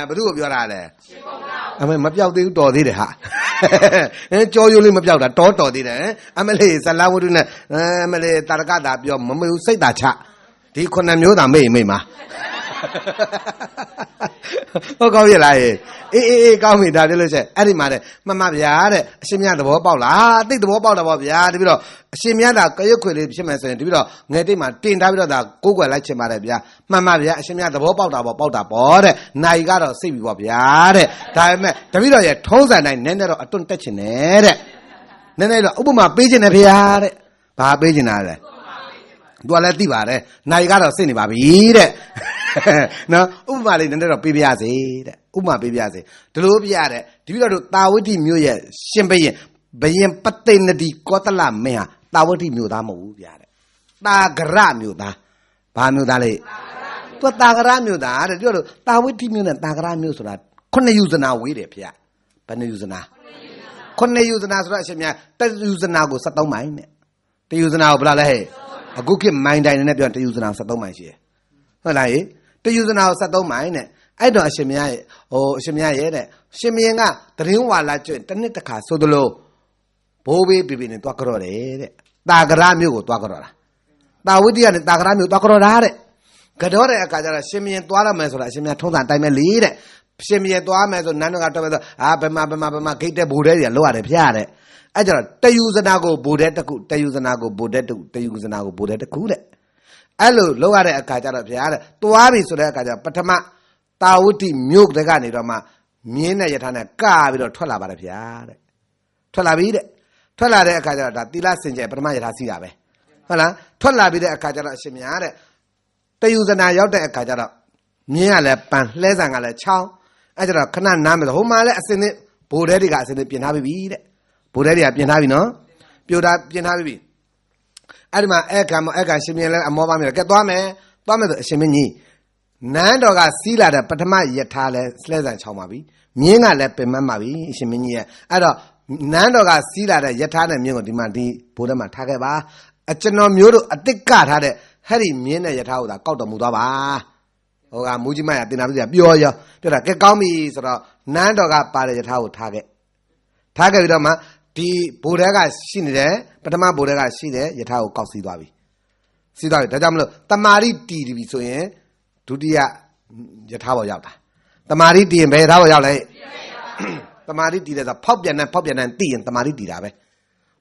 ဘသူကပြောတာလဲအမေမပြောက်သေးဘူးတော်သေးတယ်ဟာကြောရိုးလေးမပြောက်တာတော်သေးတယ်အမလေးဇလဝတ္ထုနဲ့အမလေးတာရကတာပြောမမေဘူးစိတ်သာချဒီခုနှစ်မျိုးသာမေ့မှာဟုတ်ကောင်းရဲ့လားအေးကောင်းပြီဒါပြောလို့ချက်အဲ့ဒီမှာတဲ့မှတ်ဗျာတဲ့အရှင်မြတ်သဘောပေါက်လားသိသဘောပေါက်တာပေါ့ဗျာတပြီးတော့အရှင်မြတ်သာကရွတ်ခွေလေးဖြစ်မယ်ဆိုရင်တပြီးတော့ငယ်တိတ်မှာတင်ထားပြီးတော့ဒါကိုးကွယ်လိုက်ချင်ပါတယ်ဗျာမှတ်ဗျာအရှင်မြတ်သဘောပေါက်တာပေါ့တဲ့နိုင်ကတော့စိတ်ပြီပေါ့ဗျာတဲ့ဒါပေမဲ့တပြီးတော့ရဲ့ထုံးစံတိုင်းနည်းနည်းတော့အတွန်းတက်ချင်တယ်တဲ့နည်းနည်းတော့ဥပမာပေးချင်တယ်ဗျာတဲ့ဘာပေးချင်တာလဲသူကလည်းသိပါတယ်နိုင်ကတော့စိတ်နေပါပြီတဲ့နော်ဥပမာလေးနည်းနည်းတော့ပေးပြရစေတဲ့ဥပမာပေးပြရစေဒီလိုပြရတဲ့ဒီပြီးတော့တာဝတိမြို့ရဲ့ရှင်ဘုရင်ပသိနတိကောသလမင်းဟာတာဝတိမြို့သားမဟုတ်ဘူးဗျာတဲ့တာဂရမြို့သားဘာမြို့သားလဲသူတာဂရမြို့သားတဲ့ပြောလို့တာဝတိမြို့နဲ့တာဂရမြို့ဆိုတာခုနှစ်ယူဇနာဝေးတယ်ဗျာဘယ်နှယူဇနာခုနှစ်ယူဇနာဆိုတော့အရှင်မြတ်တယူဇနာကို73မိုင်နဲ့တယူဇနာကိုဘယ်လားလဲဟဲ့အခုခေတ်မိုင်တိုင်နဲ့ပြောတယူဇနာ73မိုင်ရှိတယ်ဟုတ်လားတယူဇနာကို73မိုင်နဲ့အဲ့တော့အရှင်မြတ်ရဲ့အရှင်မြတ်ရဲ့တဲ့ရှင်မင်းကသတင်းဝါလာကျွတ်တစ်နှစ်တစ်ခါဆိုသလိုဘိုးဘေးပြပြနဲ့တွားကြော့တယ်တဲ့တာဂရမြို့ကိုတွားကြော့တာတာဝိတ္တရနဲ့တာဂရမြို့တွားကြော့တာတဲ့ကြော့တဲ့အခါကျတော့ရှင်မင်းတွားရမယ်ဆိုတာအရှင်မြတ်ထုံးစံတိုင်းပဲလေတဲ့ရှင်မင်းတွားမယ်ဆိုနန်းတော်ကတွားမယ်ဆိုဘယ်မှာဂိတ်တဲ့ဘူတဲ့ကြီးလောက်ရတယ်ဖျားတဲ့အဲ့ကျတော့တယူဇနာကိုဘူတဲ့တခုတယူဇနာကိုဘူတဲ့တခုတယူဇနာကိုဘူတဲ့တခုတဲ့အဲ့လိုလောက်ရတဲ့အခါကျတော့ဗျာတဲ့တွားပြီဆိုတဲ့အခါကျပထမတာဝတိမြို့တကနေတော့မှမြင်းနဲ့ယထာနဲ့ကပြီးတော့ထွက်လာပါတယ်ဗျာတဲ့ထွက်လာပြီတဲ့ထွက်လာတဲ့အခါကျတော့ဒါသီလစင်ကြယ်ပထမယထာစီးတာပဲဟုတ်လားထွက်လာပြီးတဲ့အခါကျတော့အရှင်မြတ်တဲ့တယူဇနာရောက်တဲ့အခါကျတော့မြင်းကလည်းပန်လှဲဆန်ကလည်းချောင်းအဲ့ကျတော့ခဏနားမယ်ဟိုမှာလည်းအစင်းနဲ့ဘိုးတဲတွေကအစင်းနဲ့ပြင်ထားပြီတဲ့ဘိုးတဲတွေကပြင်ထားပြီနော်ပြိုတာပြင်ထားပြီအဲ့ဒီမှာအဲ့ကရှင်မြင်းလည်းအမောပါမယ်ကဲသွားမယ်ဆိုအရှင်မင်းကြီးနန်းတော်ကစီးလာတဲ့ပထမယထာလဲလှဲဆန်ချောင်းပါပြီမြင်းကလည်းပင်မပါပြီအရှင်မင်းကြီးရဲ့အဲ့တော့နန်းတော်ကစီးလာတဲ့ယထာနဲ့မြင်းကိုဒီမှာဒီဘိုးထဲမှာထားခဲ့ပါကျွန်တော်မျိုးတို့အတိတ်ကထားတဲ့ဟဲ့ဒီမြင်းနဲ့ယထာကိုသာကောက်တော်မူသွားပါဟိုကမူကြီးမရတင်တာပြပြောတာကဲကောင်းပြီဆိုတော့နန်းတော်ကပါတဲ့ယထာကိုထားခဲ့ပြီးတော့မှဒီဘိုးထဲကရှိနေတယ်ပထမဘိုးထဲကရှိတယ်ယထာကိုကောက်စီးသွားပြီဒါကြောင့်မလို့တမာရိတီပြီဆိုရင်ဒုတိယယထာပေါ်ရောက်တာတမာရိတီရင်ဘယ်ယထာပေါ်ရောက်လဲတမာရိတီတယ်ဆိုဖောက်ပြန်တဲ့သိရင်တမာရိတီတာပဲ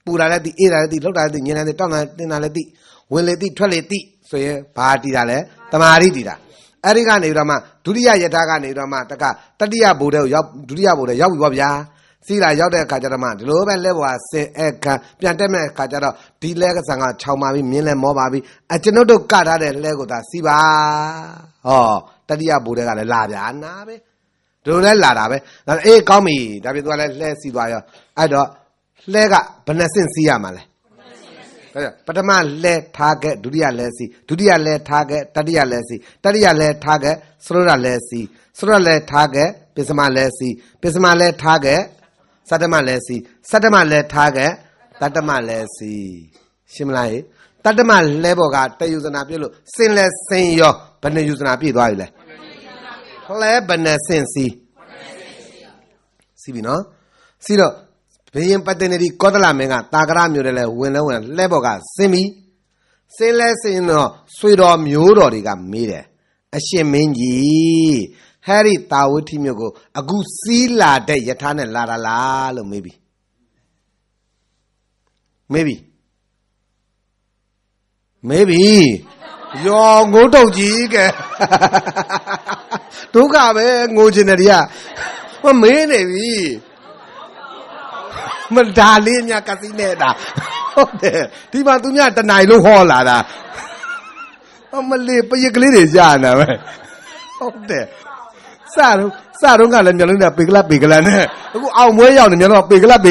ပူတာလည်းသိအေးတာလည်းသိလှုပ်တာလည်းသိညင်တာလည်းတောင်းတာတင်တာလည်းသိဝင်လေသိထွက်လေသိဆိုရင်ဘာတီတာလဲတမာရိတီတာအဲ့ဒီကနေပြီးတော့မှဒုတိယယထာကနေပြီးတော့မှတတိယဘိုးထဲကိုရောက်ဒုတိယဘိုးထဲရောက်ပြီပေါ့ဗျာစီလာရောက်တဲ့အခါကျတော့မှဒီလိုပဲလက်ဘွားစင်အခါပြန်တက်မဲ့အခါကျတော့ဒီလဲကစားကခြောင်ပါပြီမြင်းလဲမောပါပြီကျွန်တော်တို့ကထားတဲ့လဲကိုသာစီပါဟောတတိယဘိုးတွေကလည်းလာဗျာနာပဲဒီလိုလဲလာတာပဲဒါအေးကောင်းပြီဒါပြသူကလည်းလှဲစီသွားရောအဲ့တော့လှဲကဘယ်နှစင်စီရမှာလဲပထမလဲထားခဲ့ဒုတိယလဲစီဒုတိယလဲထားခဲ့တတိယလဲစီတတိယလဲထားခဲ့သရလဲစီသရလဲထားခဲ့ပစ္စမလဲစီပစ္စမလဲထားခဲ့စတ္တမလဲစီစတ္တမလဲထားခဲ့တတ္တမလဲစီရှင်းမလားတတ္တမလဲဘောကတယူဇနာပြည့်လို့စင်လဲစင်ရောဘယ်နှယူဇနာပြည့်သွားပြီလဲလဲဘယ်နှစင်စီပြီနော်စီတော့ဘယင်ပတ္တနေဒီကောသလမင်းကတာဂရမျိုးတယ်လဲဝင်လဲဘောကစင်ပြီစင်လဲစင်တော့ဆွေတော်မျိုးတော်တွေကမေးတယ် အရှင်မင်းကြီးဟဲ့ဒီတာဝတိမြို့ကိုအခုစီးလာတဲ့ယထာနဲ့လာတာလားလို့မေးပြီယောငိုးတုတ်ကြီးကဲဒုက္ခပဲငိုချင်တယ်ဒီကမေးနေပြီမဒါလေးညကစီနေတာဟုတ်တယ်ဒီမှာသူများတနိုင်လုံးဟောလာတာအမလေးပရကလေးတွေကြာနေပဲဟုတ်တယ်စတော့ကလည်းမျက်လုံးနဲ့ပေကလနဲ့အခုအောင်မွေးရောက်နေမျက်လုံးကပေကလပ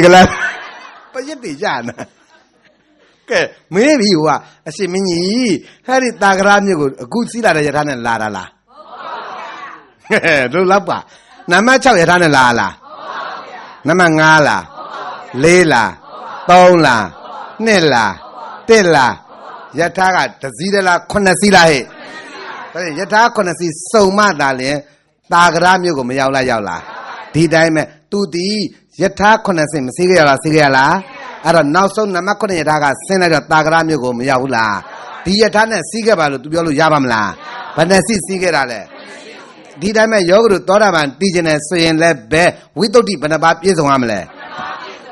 ရစ်တွေကြာနေကဲမင်းပြီဟိုကအရှင်မင်းကြီးဟဲ့ဒီတာဂရမြို့ကိုအခုစီးလာတဲ့ယထာနဲ့လာတာလားဟုတ်ပါဗျာတို့လောက်ပါနံပါတ်6ယထာနဲ့လာလားဟုတ်ပါဗျာနံပါတ်5လား4လား3လား2လား1လားယထာကတစ်စီးတလား9စီးလားဟဲ့ဒါယထာ9စီးစုံမတာလင်တာဂရမြို့ကိုမရောက်လားဒီတိုင်းမဲ့သူဒီယထာ9စီးမစီးခဲ့ရလားစီးခဲ့ရလားအဲ့တော့နောက်ဆုံးနံပါတ်9ယထာကဆင်းလိုက်တော့တာဂရမြို့ကိုမရောက်ဘူးလားဒီယထာနဲ့စီးခဲ့ပါလို့သူပြောလို့ရပါမလားဘယ်နဲ့စီးခဲ့တာလဲဒီတိုင်းမဲ့ယောဂတို့သောတာပန်တည်ခြင်းနဲ့ဆိုရင်လည်းဘယ်ဝိသုဒ္ဓိဘယ်နှပါးပြည့်စုံရမလဲ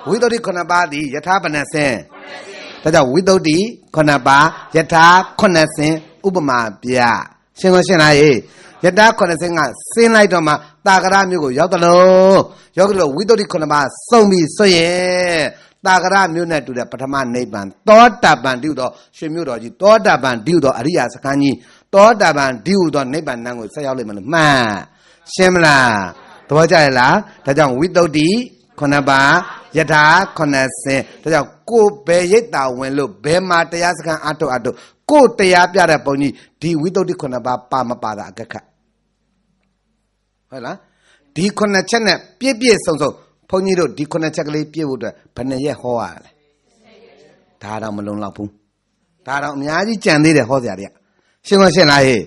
ဝိသုဒ္ဓိ9ပါးဒီယထာဘယ်နဲ့ဆင်းဒါကြောင့်ဝိသုဒ္ဓိ9ပါးယထာ9ဆင်းဥပမာပြရှင်းလားဟေးယထာ9ဆင်းကဆင်းလိုက်တော့မှတာဂရမြို့ကိုရောက်တယ်လို့ယောဂတို့ဝိသုဒ္ဓိ9ပါးစုံပြီဆိုရင်တာဂရမြို့နဲ့တူတဲ့ပထမနိဗ္ဗာန်သောတာပန်တည်းဟူသောရွှေမြို့တော်ကြီးသောတာပန်တည်းဟူသောအရိယာစခန်းကြီးသောတာပန်တည်းဟူသောနိဗ္ဗာန်ကိုဆက်ရောက်လိမ့်မယ်လို့မှန်ရှင်းမလားသဘောကျရဲ့လားဒါကြောင့်ဝိသုဒ္ဓိ9ပါးယထာ9ဆင်းဒါကြောင့်ကိုဘယ်ရိတ်တာဝင်လို့ဘယ်မှာတရားစခန်းအထုတ်ကိုတရားပြတဲ့ပုံကြီးဒီဝိသုဒ္ဓိ9ပါးပါမပါတာအကခတ်ဟုတ်လားဒီ9ချက်နဲ့ပြည့်စုံဘုန်းကြီးတို့ဒီ9ချက်ကလေးပြည့်ဖို့အတွက်ဘယ်နှရက်ဟောရလဲဒါတော့မလုံလောက်ဘူးဒါတော့အများကြီးကြံသေးတယ်ဟောစရာတွေကရှင်းလားဟေး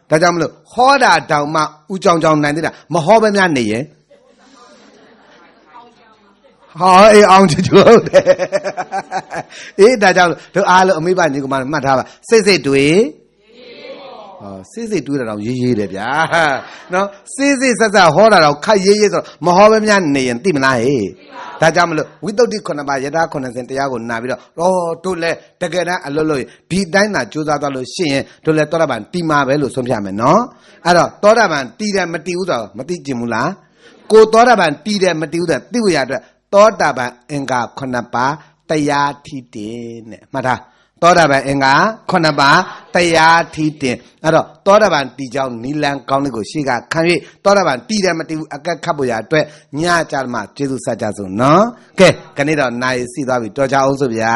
ဒါကြောင့်မလို့ဟောတာတောင်မှဥကြောင်နိုင်သေးတာမဟောဘဲများနေရင်ဟာအေးအောင်ချူဟုတ်တယ်အေးဒါကြောင့်တို့အားလုံးအမိဘညီကမမှတ်ထားပါစိတ်တွေစိတ်တွေးတာတော့ရေးတယ်ဗျာနော်စိတ်ဆက်ဟောတာတော့ခက်ရေးဆိုတော့မဟောပဲများနေရင်သိမလားဟေးဒါကြောင့်မလို့ဝိသုဒ္ဓိ9ပါးယထာ9ဆင်းတရားကိုနာပြီးတော့တို့လည်းတကယ်တမ်းအလုပ်လို့ဒီတိုင်းသာကြိုးစားသွားလို့ရှိရင်တို့လည်းသောတာပန်တီမာပဲလို့ဆုံးဖြတ်မယ်နော်အဲ့တော့သောတာပန်တီတယ်မတီဘူးဆိုတော့မသိကျင်ဘူးလားကိုသောတာပန်တီတယ်မတီဘူးဆိုသိဝရအတွက်သောတာပန်အင်္ဂါ9ပါးတရားထီတင်နဲ့မှတ်ထားသောတာပန်အင်္ဂါ9ပါးတရားထီတင်အဲ့တော့သောတာပန်တီကြောင့်နီလန်ကောင်းလေးကိုရှေ့ကခံ၍သောတာပန်တီတယ်မတီဘူးအကက်ခတ်ဖို့ရအတွက်ညကြမှာကျေးဇူးဆက်ကြစို့နော်ကဲခဏတော့နိုင်စီသွားပြီတော်ကြအောင်စို့ဗျာ